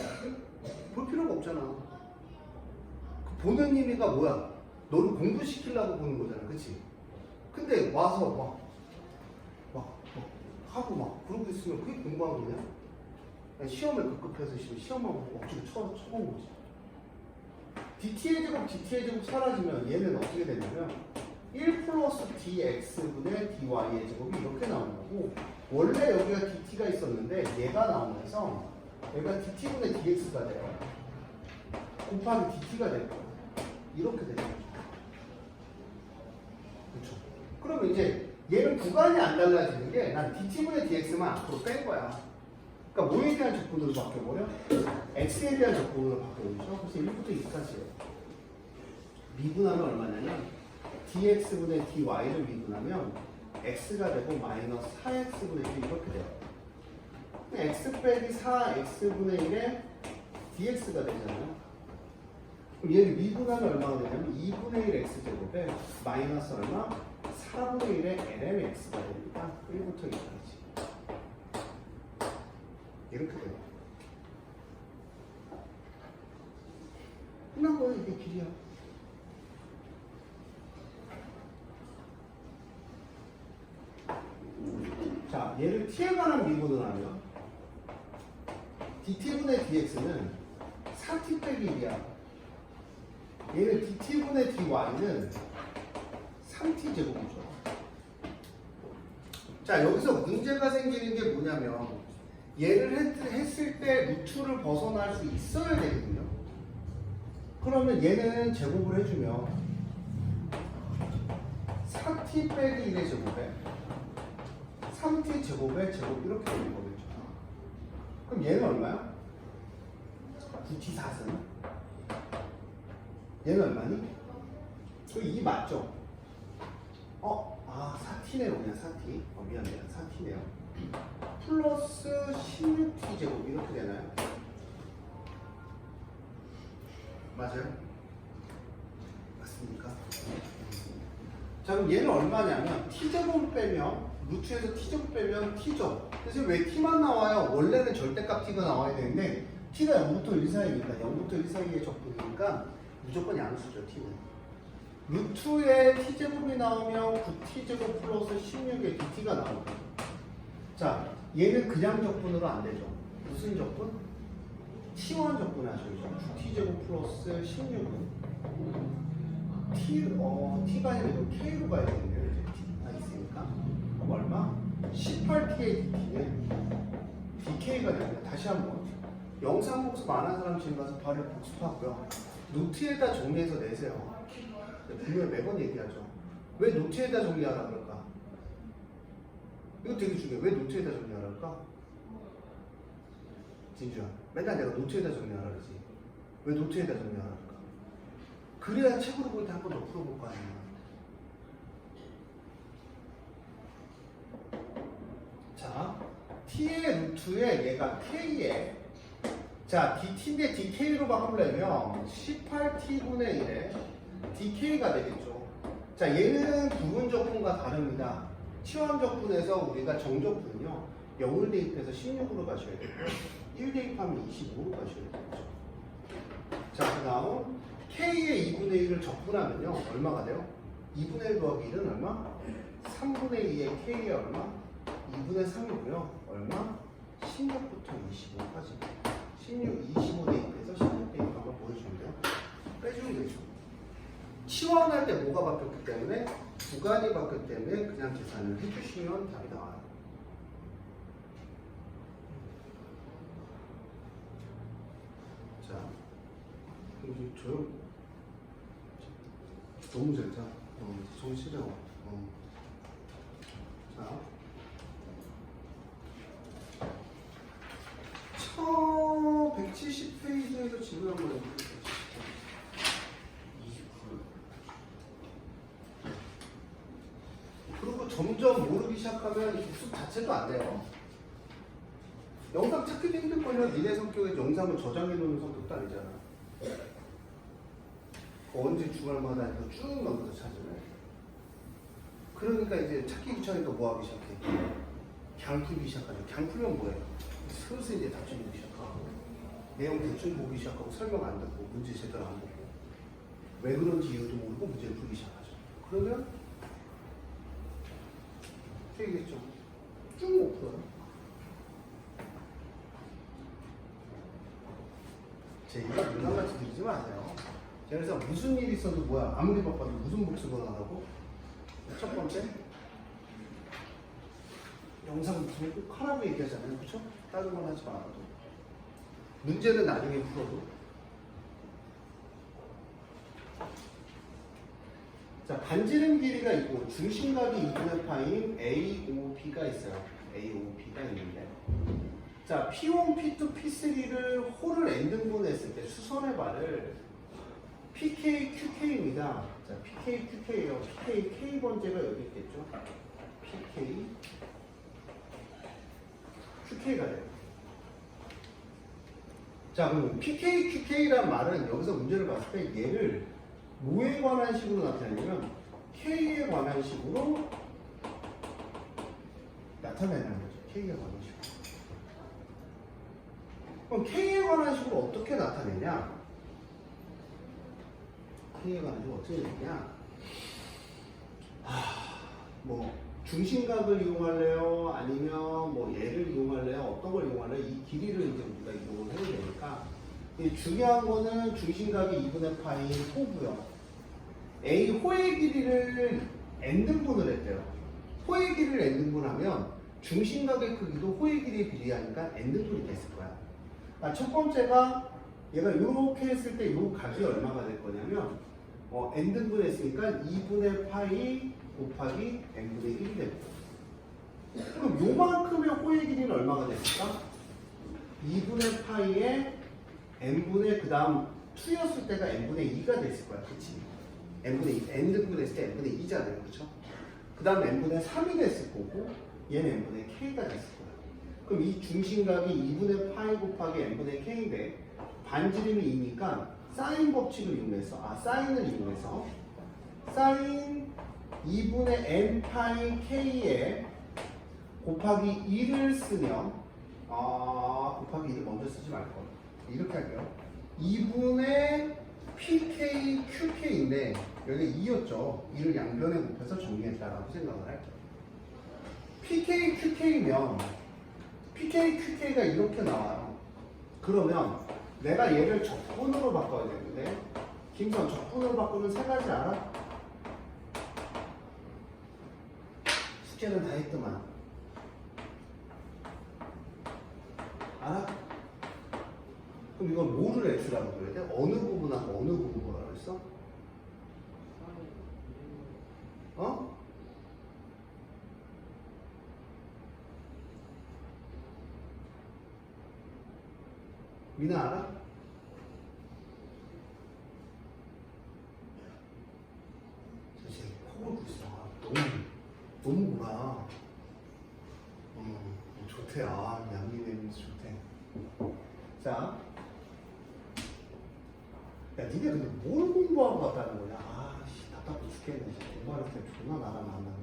볼 필요가 없잖아. 그 보는 의미가 뭐야? 너를 공부시키려고 보는 거잖아. 그치? 근데 와서 하고 그러고 있으면 그게 공부한 거냐? 그냥 시험에 급급해서 시험만 보고 억지로 쳐본 거지. dt의 제곱, dt의 제곱 사라지면 얘는 어떻게 되냐면 1 플러스 dx분의 dy의 제곱이 이렇게 나오는 거고, 원래 여기가 dt가 있었는데 얘가 나오면서 얘가 dt분의 dx가 돼요. 곱하기 dt가 될 거예요. 이렇게 되는 거죠. 그렇죠. 그러면 이제 얘는 구간이 안 달라지는 게 난 dt분의 dx만 앞으로 뺀 거야. 그러니까 뭐에 대한 적분으로 바뀌어버려? x에 대한 적분으로 바뀌어버리죠. 그래서 1부터 2까지예요. 미분하면 얼마냐면 dx분의 dy를 미분하면 x가 되고 마이너스 4x분의 1 이렇게 돼요. x 빼기 4x분의 1에 dx가 되잖아요. 그럼 얘를 미분하면 얼마가 되냐면 2분의 1 x제곱에 마이너스 얼마? 4분의 1의 lnx가 됩니다. 1부터 2까지. 이렇게 돼요. 끝난 거예요. 이게 길이야. 자, 얘를 t에 관한 미분을 하면 dt분의 dx는 4t 빼기 1이야. 얘는 dt분의 dy는 3t 제곱이죠. 자, 여기서 문제가 생기는 게 뭐냐면 얘를 했을 때 루트를 벗어날 수 있어야 되거든요. 그러면 얘는 제곱을 해주면 4t 빼기 1의 제곱에 3t 제곱의 제곱 이렇게 되는 거겠죠. 그럼 얘는 얼마야? 9t 4승. 얘는 얼마니? 그 2 맞죠? 4t네요. 그냥 4t. 미안해요. 4t네요. 플러스 16t 제곱 이렇게 되나요? 맞아요? 맞습니까? 자, 그럼 얘는 얼마냐면 t제곱 빼면 루트에서 t제곱 빼면 t죠. 그래서 왜 t만 나와요? 원래는 절대값 t가 나와야 되는데 t가 0부터 1 사이니까 0부터 1 사이의 적분이니까 무조건 양수죠. t는. 루트에 t제곱이 나오면 9t제곱 플러스 16에 dt가 나오거든요. 자, 얘는 그냥 적분으로 안 되죠. 무슨 적분? t1 적분 하셔야죠. 9t제곱 플러스 16은 t가 아니라 k로 가야 되는데요. 이제 t가 있으니까. 그럼 얼마? 18t의 dt는 dk가 됩니다. 다시 한번 영상 복습 안 한 사람 지금 가서 바로 복습하고요. 노트에다 정리해서 내세요. 분명히 매번 얘기하죠. 왜 노트에다 정리하라 그럴까? 이거 되게 중요해. 왜 노트에다 정리하라 그럴까? 진주야, 맨날 내가 노트에다 정리하라 그러지. 왜 노트에다 정리하라 그럴까? 그래야 책으로 볼 때 한 번 더 풀어볼 거 아니야. 자, t의 루트에 얘가 k에, 자, dt인데 dk로 바꾸려면 18t분의 1에 dk가 되겠죠. 자, 얘는 부분 적분과 다릅니다. t1 적분에서 우리가 정적분은요 0을 대입해서 16으로 가셔야 되고 1 대입하면 25로 가셔야 되겠죠. 자, 그 다음 k의 2분의 1을 적분하면요 얼마가 돼요? 2분의 1 더하기 1은 얼마? 3분의 2의 k의 얼마? 2분의 3이고요. 얼마? 16부터 25까지 16, 25 대입해서 16 대입하면 보여주면 돼요. 빼주면 되죠. 치환할 때 뭐가 바뀌었기 때문에 구간이 바뀌었기 때문에 그냥 계산을 해주시면 답이 나와요. 자, 이제 조용. 너무 잘 자. 손 시려. 자, 170페이지에서 지금 한번 해볼게요. 그리고 점점 모르기 시작하면 복습 자체도 안 돼요. 영상 찾기도 힘들걸요. 니네 성격에 영상을 저장해 놓는 성격도 아니잖아. 언제 주말마다 이거 쭉 넘겨서 찾으래. 그러니까 이제 찾기 귀찮으니까 뭐 하기 시작해? 갱 풀기 시작하죠. 갱 풀면 뭐예요? 슬슬 이제 답지 보기 시작하고 내용 대충 보기 시작하고 설명 안 듣고 문제 제대로 안 보고 왜 그런지 이유도 모르고 문제를 풀기 시작하죠. 그러면 되겠죠. 쭉 못 풀어요. 제 이거 누나같이 드리지 마세요. 제가 그래서 무슨 일이 있어도 뭐야 아무리 바빠도 무슨 복습을 하라고? 첫 번째 영상 무슨 꼭 하라고 얘기하잖아요. 그쵸? 다른 건 하지 말아도 문제는 나중에 풀어도. 자, 반지름 길이가 있고 중심각이 2분의 파인 AOP가 있어요. AOP가 있는데 자, P1, P2, P3를 홀을 n등분했을 때 수선의 발을 PK, QK입니다. 자, PK, QK예요. PK, K번째가 여기 있겠죠. PK, QK가 돼요. 자, 그럼 PK, QK란 말은 여기서 문제를 봤을 때 얘를 뭐에 관한 식으로 나타내냐면 K에 관한 식으로 나타내는 거죠. K에 관한 식으로. 그럼 K에 관한 식으로 어떻게 나타내냐? K에 관한 식으로 어떻게 되냐? 뭐 중심각을 이용할래요? 아니면 뭐 얘를 이용할래요? 어떤 걸 이용할래요? 이 길이를 이제 우리가 이용을 해야 되니까 중요한 거는 중심각이 2분의 파인 호고요. A 호의 길이를 n등분을 했대요. 호의 길이를 n등분하면 중심각의 크기도 호의 길이에 비례하니까 n등분이 됐을 거야. 첫 번째가 얘가 이렇게 했을 때 이 각이 얼마가 될 거냐면 n등분 했으니까 2분의 파이 곱하기 n분의 1이 됩니다. 그럼 요만큼의 호의 길이는 얼마가 됐을까? 2분의 파이에 n분의 그 다음 2였을 때가 n분의 2가 됐을 거야. 그치? n분의 2, n등분 했을 때 n분의 2잖아요. 그쵸? 그 다음 n분의 3이 됐을 거고 얘는 n분의 k가 됐을 거야. 그럼 이 중심각이 2분의 파이 곱하기 n분의 k인데 반지름이 2니까 사인 법칙을 이용해서 사인을 이용해서 사인 2분의 n 파이 k에 곱하기 2를 쓰면 곱하기 2를 먼저 쓰지 말걸. 이렇게 할게요. 2분의 pk qk인데 여기 2였죠. 2를 양변에 곱해서 정리했다라고 생각을 할게요. pk qk면 pk qk가 이렇게 나와요. 그러면 내가 얘를 적분으로 바꿔야 되는데 김선 적분으로 바꾸면 세 가지 알아? 숙제는 다 했더만 알아? 그럼 이건 뭐를 x라고 그래야 돼? 어느 부분하고 어느 부분 뭐라고 했어? 어? 미나 알아? 선생님 코골고 있어. 너무 구나. 좋대. 양미냄새 좋대. 자, 야 니네 근데 뭘 공부하고 갔다는 거냐? 답답해 죽겠네. 공부할 때 존나 나랑 만나네.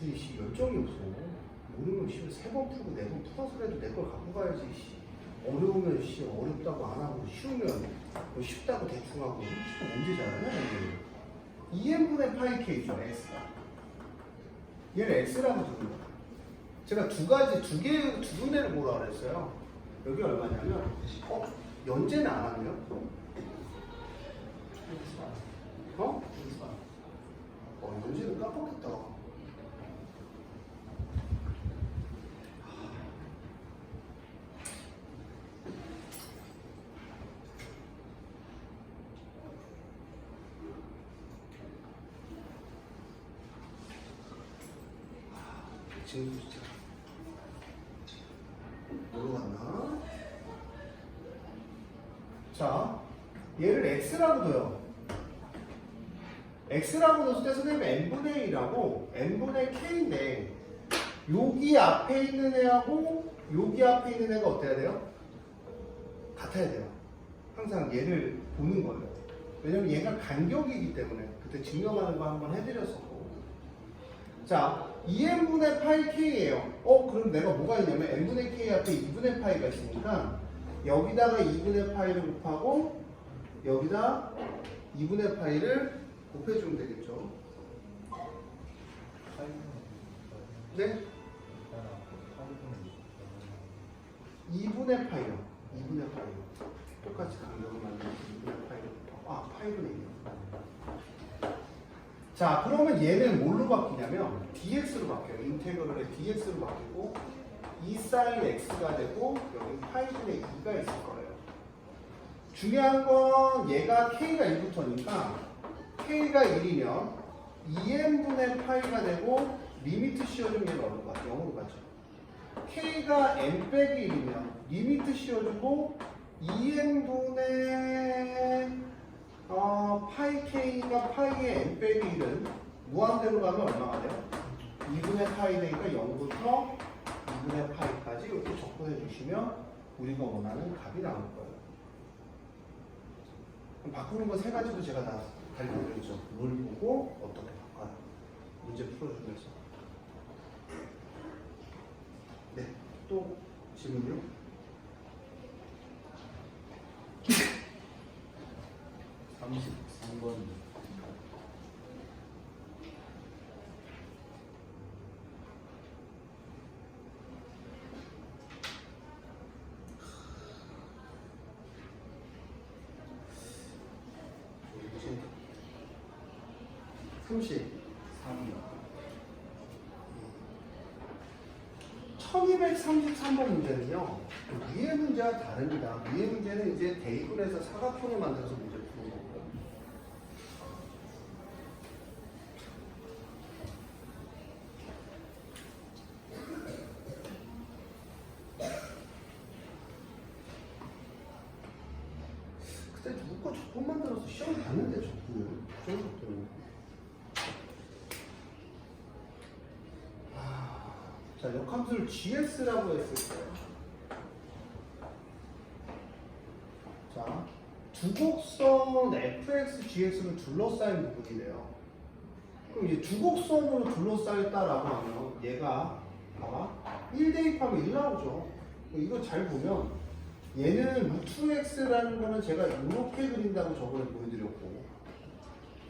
애들이 열정이 없어. 모르면 세 번 풀고 네 번 풀어서라도 내 걸 갖고 가야지. 어려우면 어렵다고 안 하고 쉬우면 쉽다고 대충 하고 언제 잘하냐 이게. 2n분의 파이 k죠. x가. 얘를 x라고 두는 거야. 제가 두 군데를 뭐라 그랬어요. 여기 얼마냐면 연재는 안 하네요. 연재는 깜빡했다. 지금 진짜 뭐로 갔나? 자, 얘를 x라고 둬요. x라고 넣었을 때 선생님 n분의 1하고 n분의 k인데 여기 앞에 있는 애하고 여기 앞에 있는 애가 어때야 돼요? 같아야 돼요. 항상 얘를 보는 거예요. 왜냐면 얘가 간격이기 때문에 그때 증명하는 거 한번 해드렸었고. 자, 2n분의 파이 k예요. 그럼 내가 뭐가 있냐면 n분의 k 앞에 2분의 파이가 있으니까 여기다가 2분의 파이를 곱하고 여기다 2분의 파이를 곱해주면 되겠죠. 네? 2분의 파이요. 2분의 파이요. 똑같이 간격을 만들어서 2분의 파이를 곱하고 파이분의 1이요. 자, 그러면 얘는 뭘로 바뀌냐면 dx로 바뀌어요. 인테그럴의 dx로 바뀌고 2 sin x가 되고 여기 파이분의 2가 있을 거예요. 중요한 건 얘가 k가 1부터니까 k가 1이면 2n분의 파이가 되고 리미트 씌워주면 얘가 어디로 가죠? 0으로 가죠. k가 n 빼기 1이면 리미트 씌워주고 2n분의 파이 k가 파이의 n 빼기 1은 무한대로 가면 얼마가 돼요? 2분의 파이 되니까 0부터 2분의 파이까지 이렇게 접근해 주시면 우리가 원하는 값이 나올 거예요. 그럼 바꾸는 거 세 가지도 제가 다 알려드렸죠. 뭘 보고 어떻게 바꿔요. 문제 풀어주면서. 네, 또 질문요? 33번. 삼십. 1233번 문제는요, 위의 문제와 다릅니다. 위의 문제는 이제 대입을 해서 사각형을 만들어서 문제 푸는 거고요. 그때 누구 거 적분 만들어서 시험 봤는데 적분을. 시험 적분을. 자, 역함수를 GS라고 했을 거예요. 자, 주곡선 fx, gx로 둘러싸인 부분이래요. 그럼 이제 주곡선으로 둘러싸였다라고 하면 얘가 봐봐 1 대입하면 1 나오죠. 이거 잘 보면 얘는 루트 x라는 거는 제가 이렇게 그린다고 저번에 보여드렸고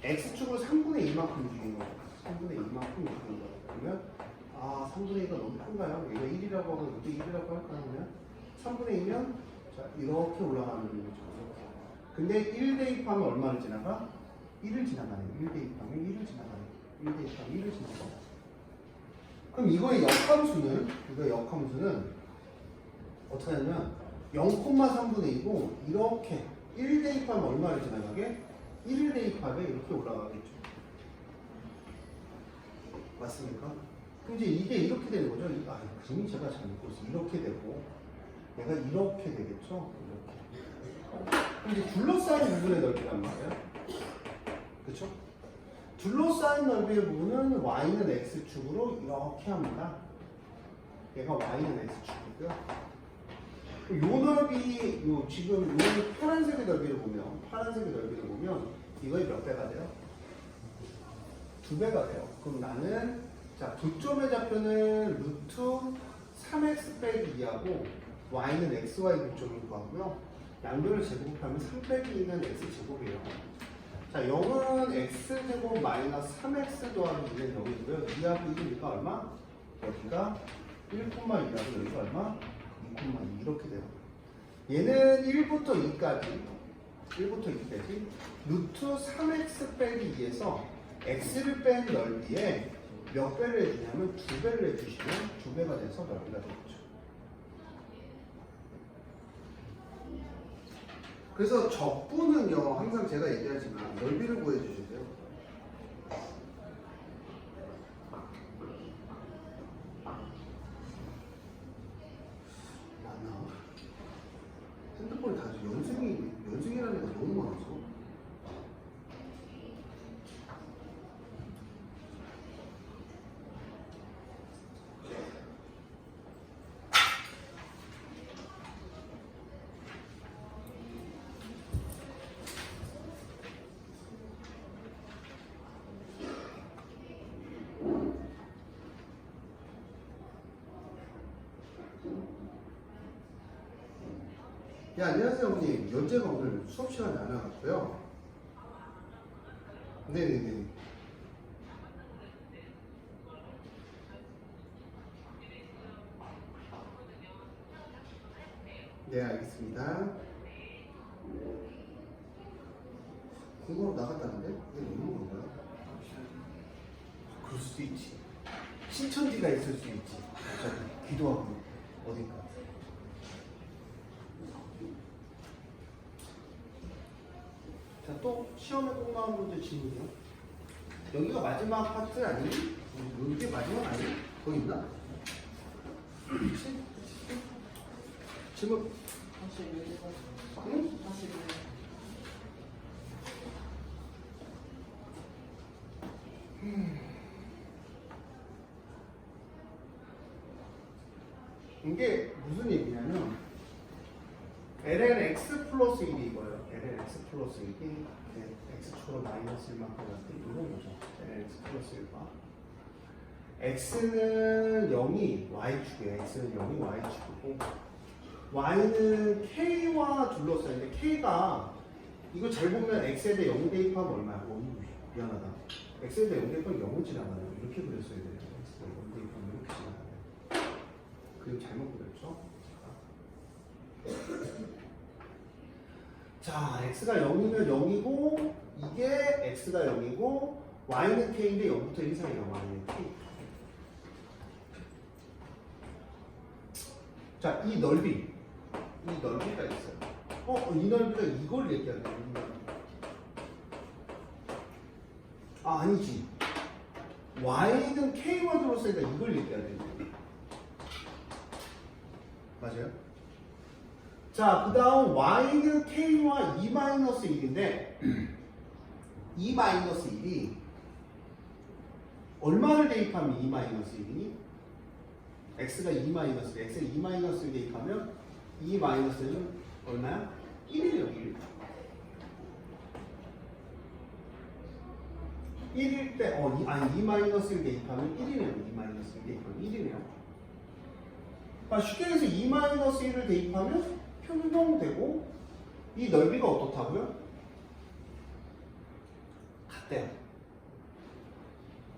x축으로 3분의 2만큼 움직이는 거예요. 3분의 2만큼 움직이는 거예요. 그러면 3분의 2가 너무 큰가요? 얘가 1이라고 하고 이게 1이라고 할까요? 그러면 3분의 2면 자, 이렇게 올라가는 거죠. 근데 1 대입하면 얼마를 지나가? 1을 지나가는 거예요. 1 대입하면 1을 지나가는 거예요. 1 대입하면 1을 지나가는 거예요. 그럼 이거의 역함수는 어떻게 하냐면 0,3분의 2고 이렇게 1 대입하면 얼마를 지나가게? 1을 대입하면 이렇게 올라가겠죠. 맞습니까? 그럼 이제 이게 이렇게 되는 거죠. 그림이 제가 잘못 그렸어요. 이렇게 되고, 얘가 이렇게 되겠죠. 이렇게. 그럼 이제 둘러싸인 부분의 넓이란 말이에요. 그쵸? 둘러싸인 넓이의 부분은 y는 x축으로 이렇게 합니다. 얘가 y는 x축이고요. 요 넓이, 지금 요 파란색의 넓이를 보면, 이거의 몇 배가 돼요? 2배가 돼요. 그럼 나는 자, 교점의 좌표는 루트 3x 빼기 2하고 y는 xy 교점을 구하고요. 양변을 제곱하면 3 빼기 2는 x제곱이에요. 자, 0은 x제곱 마이너스 3x 더하기 2는 0이고요. 2하고 1이니까 얼마? 여기가 1,2하고 여기가 얼마? 2,2 이렇게 돼요. 얘는 1부터 2까지 루트 3x 빼기 2에서 x를 뺀 넓이에 몇 배를 해주냐면 2배를 해주시면 2배가 돼서 넓이가 되겠죠. 그래서 적분은요, 항상 제가 얘기하지만 넓이를 구해주셔야 돼요. 맞나? 핸드폰이 다 연승이라는 애가 너무 많아서. 네, 안녕하세요, 어머님. 연재가 오늘 수업 시간에 안 와갖고요. 네네네. 네, 알겠습니다. 공부하러 나갔다는데? 이게 너무 건가요? 그럴 수도 있지. 신천지가 있을 수 있지. 저기 기도하고 어딘가. 자, 또 시험에 꼭 나온 문제 질문이요. 여기가 마지막 파트 아니니? 이게 마지막 아니니? 더 있나? 그치? 질문. 응? 이게 무슨 얘기냐면 lnx 플러스 1이 이거예요. lnx 플러스 1이 x축으로 마이너스 1만큼 갔을 때 이런 거죠. lnx 플러스 1과 x는 0이 y축이에요. x는 0이 y축이고 y는 k와 둘러싸인데 k가 이거 잘 보면 x에 대해 0 대입하면 얼마야? 5. 미안하다. x에 대해 0 대입하면 0을 지나가요. 이렇게 그렸어야 돼요. x에 대해 0 대입하면 이렇게 지나가요. 그림 잘못 그렸죠? 자, x가 0이면 0이고 이게 x가 0이고 y는 k인데 0부터 1 사이가 y는 k. 자, 이 넓이가 있어요. 이 넓이가 이걸 얘기하는 거예요. 아, 아니지. y는 k와 둘러싸니까 이걸 얘기해야 되는 거예요. 맞아요? 자, 그 다음 y는 k와 2-1인데 2-1이 얼마를 대입하면 2-1이니? x가 2-1, x에 2-1을 대입하면 2-는 얼마야? 1이에요, 1. 1일 때, 2-1 대입하면 1이네요. 2-1 대입하면 1이네요. 그러니까 쉽게 해서 2-1을 대입하면 평형되고 이 넓이가 어떻다고요? 같대요.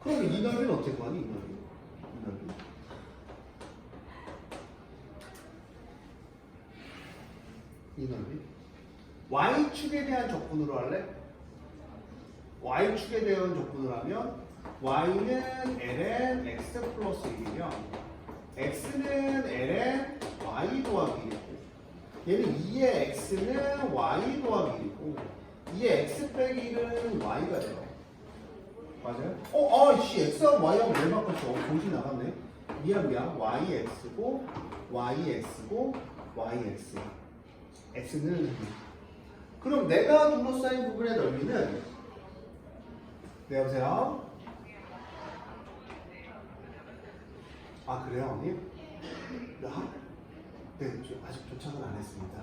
그럼 이 넓이는 어떻게 구하니? 이 넓이. 이 넓이. y축에 대한 적분으로 할래? y축에 대한 적분을 하면 y는 ln x 플러스 1이면 x는 ln y 더하기 1이고 얘는 2의 x는 y 더하기 1이고 2의 x 빼기 1은 y가 돼요. 맞아요? x하고 y하고 왜 바꿨어? 정신 나갔네. 미안. yx고 yx고 yx. x는 그럼 내가 둘러싸인 부분의 넓이는 네, 여보세요? 아, 그래요, 언니? 네, 아직 도착은 안 했습니다.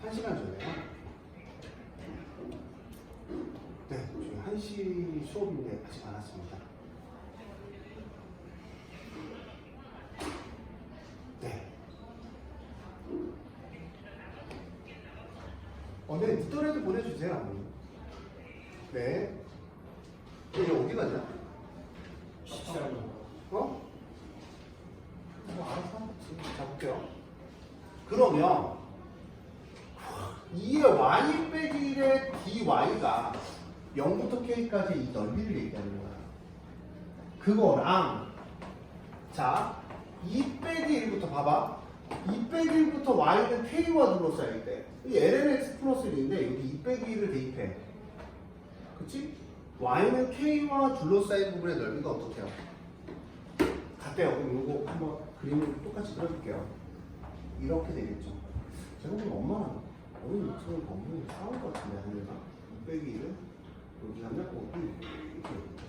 1시간 전에요? 네, 지금 1시 수업인데 아직 안 왔습니다. 네. 네, 늦더라도 보내주세요, 어머니. 네. 이제 어디 가냐? 뭐 알아서 하겠지. 자, 볼게요. 그러면 2의 y 빼기 1의 dy가 0부터 k까지 이 넓이를 얘기하는 거야. 그거랑 자, 2 빼기 1부터 봐봐. 2 빼기 1부터 y는 k와 둘러싸일 때 이 lnx 플러스 1인데 여기 2 빼기 1을 대입해. 그치? y는 k와 둘러싸인 부분의 넓이가 어떻게 해요? 같대요. 그럼 이거 한번 그림을 똑같이 그려볼게요. 이렇게 되겠죠. 제가 보면 엄마랑 어머니 목소리 너무 싸울 것 같은데 하늘가 2 빼기 1을 여기 하면 이렇게 되겠지.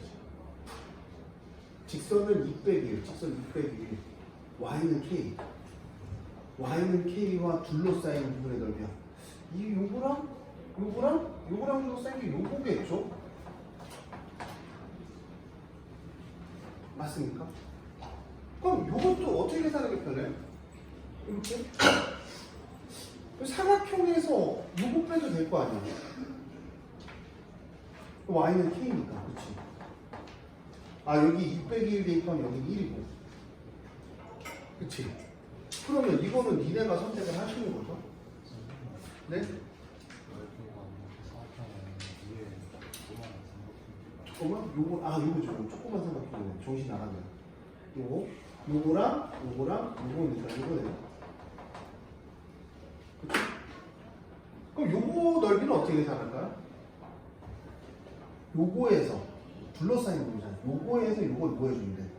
직선은 2 빼기 1, 직선 2 빼기 1. y는 k. y는 k와 둘러싸인 부분의 넓이야. 이 요거랑 둘러싸인 게 요거겠죠? 맞습니까? 그럼 요것도 어떻게 계산하기 편해? 이렇게 사각형에서 요거 빼도 될 거 아니야. y는 k니까, 그치? 아, 여기 2 빼기 1 되니까 여기 1이고. 그치? 그러면 이거는 니네가 선택을 하시는 거죠? 네? 잠깐만, 요거 조금만 생각해보네. 정신 나갔네. 요거랑 요거니까 이거네요. 그치? 그럼 요거 넓이는 어떻게 계산할까요? 요거에서 둘러싸인 부분이잖아. 요거에서 요걸 뭐 해주면 돼?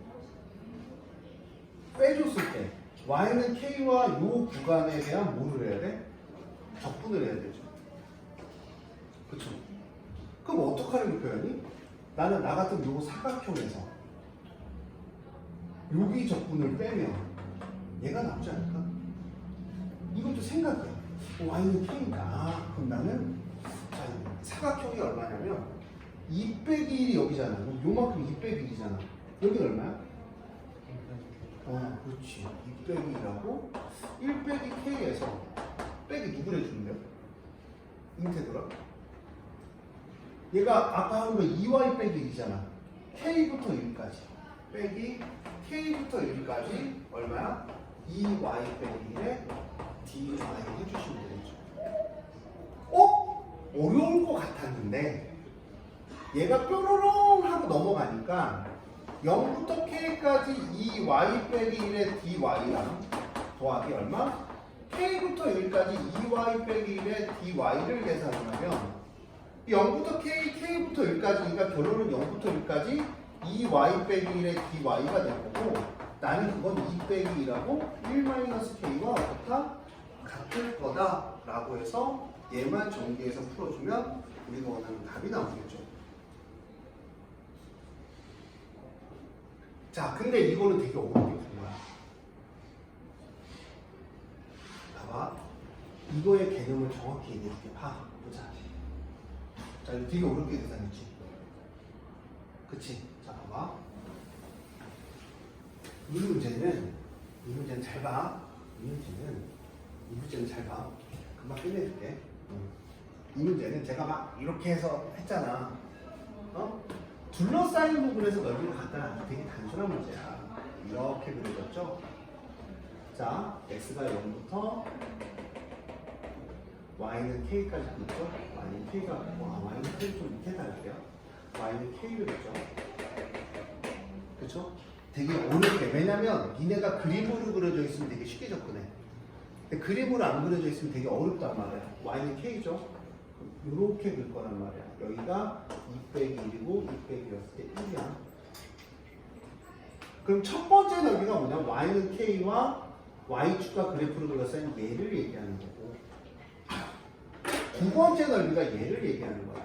빼줬을 때 y는 k와 요 구간에 대한 뭐를 해야 돼? 적분을 해야 되죠. 그쵸? 그럼 어떡하는 게 표현이? 나는 나 같은 요 사각형에서 여기 적분을 빼면 얘가 나오지 않을까? 이것도 생각해. y는 k니까. 아, 그럼 나는 자, 사각형이 얼마냐면 2 빼기 1이 여기잖아. 그럼 요만큼 2 빼기 1이잖아. 여기는 얼마야? 그렇지. 2 빼기 1하고 1 빼기 k에서 빼기 누구를 해주는데요? 인테그럴. 얘가 아까 한 거 2y 빼기 1이잖아. k부터 1까지 빼기 k부터 1까지 얼마야? 2y 빼기 1에 dy 해주시면 되겠죠. 어려울 것 같았는데 얘가 뾰로롱 하고 넘어가니까 0부터 k까지 2y 빼기 1의 dy랑 더하기 얼마? k부터 1까지 2y 빼기 1의 dy를 계산하면 0부터 k, k부터 1까지니까 결론은 0부터 1까지 2y 빼기 1의 dy가 될 거고 나는 그건 2 빼기 1하고 1-k와 어떻다? 같을 거다 라고 해서 얘만 전개해서 풀어주면 우리가 원하는 답이 나오겠죠. 자, 근데 이거는 되게 어렵게 된 거야. 봐봐. 이거의 개념을 정확히 얘기해줄게. 보자. 자, 이거 되게 어렵게 계산했지. 그치? 자, 봐봐. 이 문제는 잘 봐. 이 문제는 잘 봐. 금방 끝내줄게. 이 문제는 제가 막 이렇게 해서 했잖아. 둘러싸인 부분에서 넓이를 갖다 놔도 되게 단순한 문제야. 이렇게 그려졌죠? 자, x가 0부터 y는 k까지 그렸죠? y는 k가 y는 k 좀 밑에 달게요. y는 k를 그렸죠? 그쵸? 되게 어렵게. 왜냐면 니네가 그림으로 그려져 있으면 되게 쉽게 접근해. 근데 그림으로 안 그려져 있으면 되게 어렵단 말이야. y는 k죠? 이렇게 그릴 거란 말이야. 여기가 2 빼기 1이고 2 빼기 6일 때 1이야. 그럼 첫 번째 넓이가 뭐냐? y는 k와 y축과 그래프로 둘러싸인 얘를 얘기하는 거고 두 번째 넓이가 얘를 얘기하는 거야.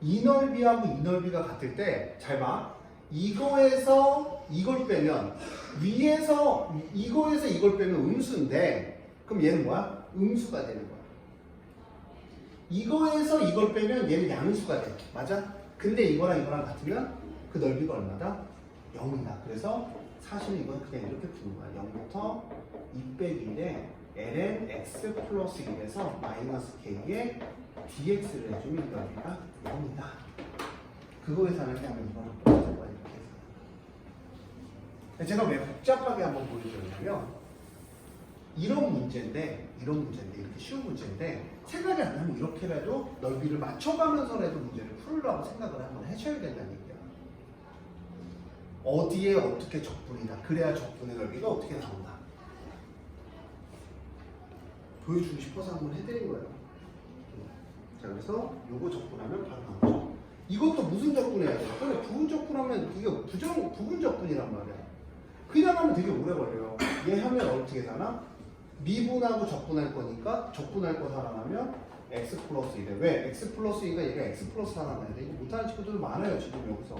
이 넓이하고 이 넓이가 같을 때 잘 봐. 이거에서 이걸 빼면 위에서 이거에서 이걸 빼면 음수인데 그럼 얘는 뭐야? 음수가 되는 거야. 이거에서 이걸 빼면 얘는 양수가 돼. 맞아? 근데 이거랑 같으면 그 넓이가 얼마다? 0이다. 그래서 사실은 이건 그냥 이렇게 푸는 거야. 0부터 2 빼기 1에 ln x 플러스 1에서 마이너스 k에 dx를 해주면 이 넓이가 0이다. 그거 계산을 하면 이거는 또 해서 이렇게 해서. 제가 왜 복잡하게 한번 보여드렸냐면 이런 문제인데 이렇게 쉬운 문제인데 생각이 안 나면 이렇게라도 넓이를 맞춰가면서라도 문제를 풀으라고 생각을 한번 하셔야 된다는 얘기야. 어디에 어떻게 적분이다. 그래야 적분의 넓이가 어떻게 나온다. 보여주고 싶어서 한번 해드린 거예요. 자, 그래서 요거 적분하면 바로 나오죠. 이것도 무슨 적분해야 돼요? 그래, 부분 적분하면 이게 부분 적분이란 말이야. 그냥 하면 되게 오래 걸려요. 얘 하면 어떻게 사나? 미분하고 적분할 거니까 적분할 거 살아나면 x 플러스 2래. 왜? x 플러스 2가 얘가 x 플러스 살아나야 돼. 이거 못하는 친구들 많아요 지금 여기서.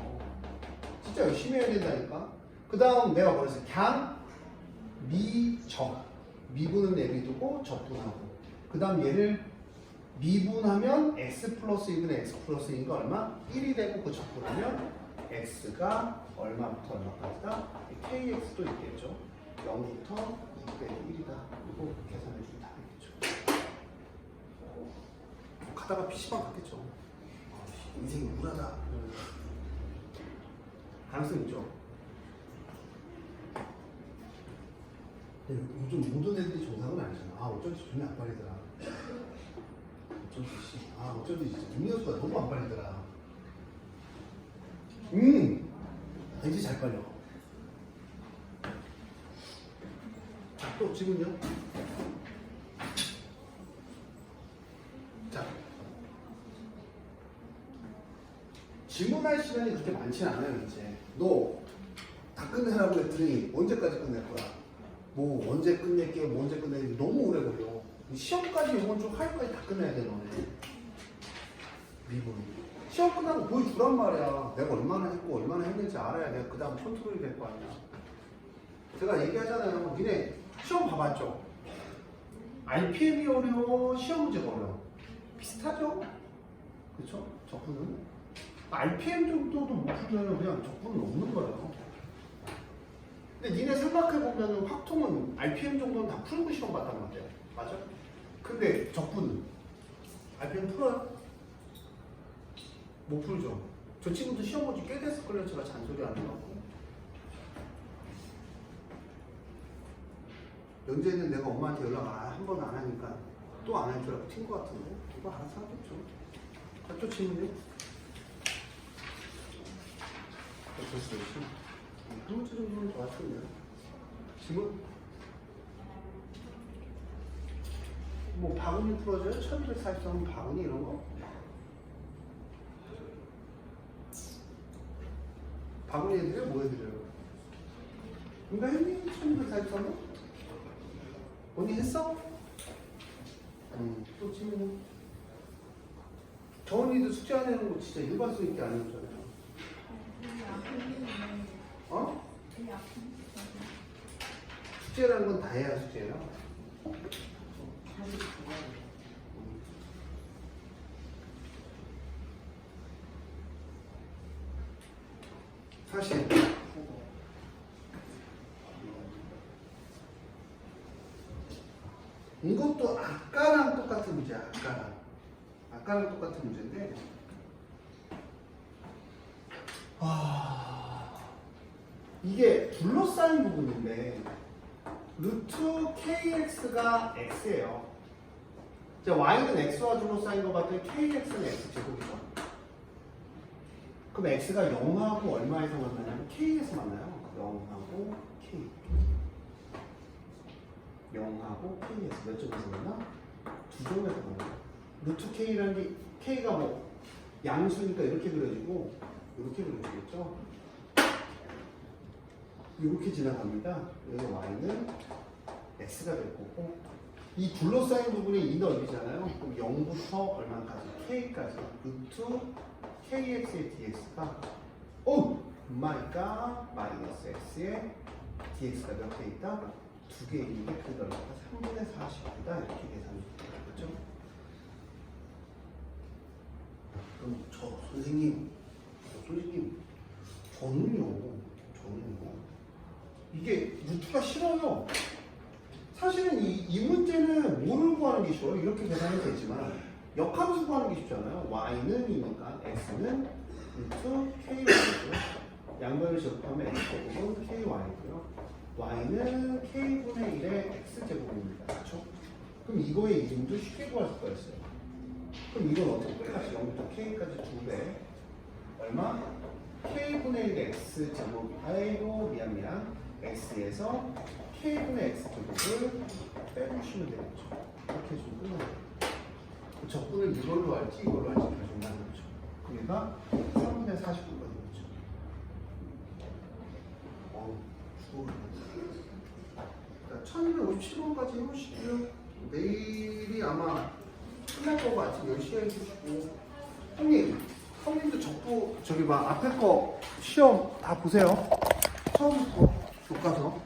진짜 열심히 해야 된다니까. 그 다음 내가 뭐랬어? 그냥 미적. 미분은 내비두고 적분하고. 그 다음 얘를 미분하면 x 플러스 2분의 x 플러스 2가 얼마? 1이 되고 그 적분하면 x가 얼마부터 얼마까지다? kx도 있겠죠. 0부터 2빼기 1이다. 이거 계산해 주면 답이겠죠. 가다가 PC방 갔겠죠. 인생이 우울하다. 가능성 있죠. 요즘 모든 애들이 정상은 아니잖아. 아 어쩐지 눈이 안 빨리더라. 어쩐지 진짜 음료수가 너무 안 빨리더라. 이제 잘 빨려. 자, 또 지금요. 자, 질문할 시간이 그렇게 많지는 않아요. 이제 너 다 끝내라고 했더니 언제까지 끝낼 거야? 뭐 언제 끝낼게, 뭐 언제 끝낼게 너무 오래 걸려. 시험까지 이번 주 화요일까지 다 끝내야 돼 너네. 미분. 시험 끝나고 보여주란 말이야. 내가 얼마나 했고 얼마나 했는지 알아야 내가 그 다음 컨트롤이 될 거 아니야. 제가 얘기하잖아요. 니네 시험 봐봤죠? RPM이 어려워, 시험 문제가 어려워. 비슷하죠? 그쵸? 적분은? RPM 정도도 못 풀면 그냥 적분은 없는 거예요. 근데 니네 생각해보면 확통은 RPM 정도는 다 풀고 시험 봤단 말이야. 맞아? 근데 적분은 RPM 풀어요? 못 풀죠. 저 친구도 시험 본 지 꽤 됐을걸요. 제가 잔소리 안 해갖고. 연재는 내가 엄마한테 연락 한 번 안 하니까 또 안 할 줄 알고 튄 것 같은데 이거 알아서 하겠죠. 또 질문요? 됐어요. 한 문제 정도는 좋았었네요. 질문? 뭐 바구니 풀어줘요? 1243 바구니 이런 거? 바구니 해드려요? 뭐 해드려요? 뭔가 했니? 1243은? 언니 했어? 또 질문. 저 언니도 숙제 안 해놓은 거 진짜 일반성 있게 안 해줬잖아요. 어? 숙제라는 건 다 해야 숙제예요. 사실 이것도 아까랑 똑같은 문제야. 아까랑 똑같은 문제인데 이게 둘러싸인 부분인데 루트 kx가 x예요. 자, y는 x와 둘러싸인 것 같아요. kx는 x 제곱이죠. 그럼 x가 0하고 얼마에서 만나냐면 k에서 만나요. 0하고 k. 0하고 k에서 몇 점에서 만나? 두 점에서 만나요. 루트 k라는 게 k가 뭐 양수니까 이렇게 그려지고 이렇게 그려지겠죠. 이렇게 지나갑니다. 여기 y는 x가 될 거고 이 둘러싸인 부분이 이 넓이잖아요. 그럼 0부터 얼마까지? k까지 루트 kx의 dx가 마이가 마이너스 x의 dx가 몇 개 있다? 두 개 있는데 그 넓이가 3분의 40이다. 이렇게 계산이 되죠. 그럼 선생님 저는요 이게 루트가 싫어요. 사실은 이 문제는 뭐를 구하는 게 쉬워요? 이렇게 계산이 되지만 역함수 구하는 게 쉽잖아요. y는 이니까 x는 루트 ky고요. 양변을 제곱하면 x제곱은 ky고요. y는 k분의 1의 x제곱입니다. 그렇죠? 그럼 이거의 이름도 쉽게 구할 수가 있어요. 그럼 이건 어떻게 다시 0부터 k까지 2배 얼마? k분의 1의 x제곱 아이고 미안 x에서 k분의 x제곱을 빼주시면 되겠죠. 이렇게 해주면 끝나요. 적분을 이걸로 할지 이걸로 할지 결정하는 거죠. 그러니까 3분의 49가 되겠죠. 그러니까 1257번까지 해보시고요. 내일이 아마 끝날 거고 아침 10시에 해주시고 형님도 적부 저기 막 앞에 거 시험 다 보세요. 처음부터 교과서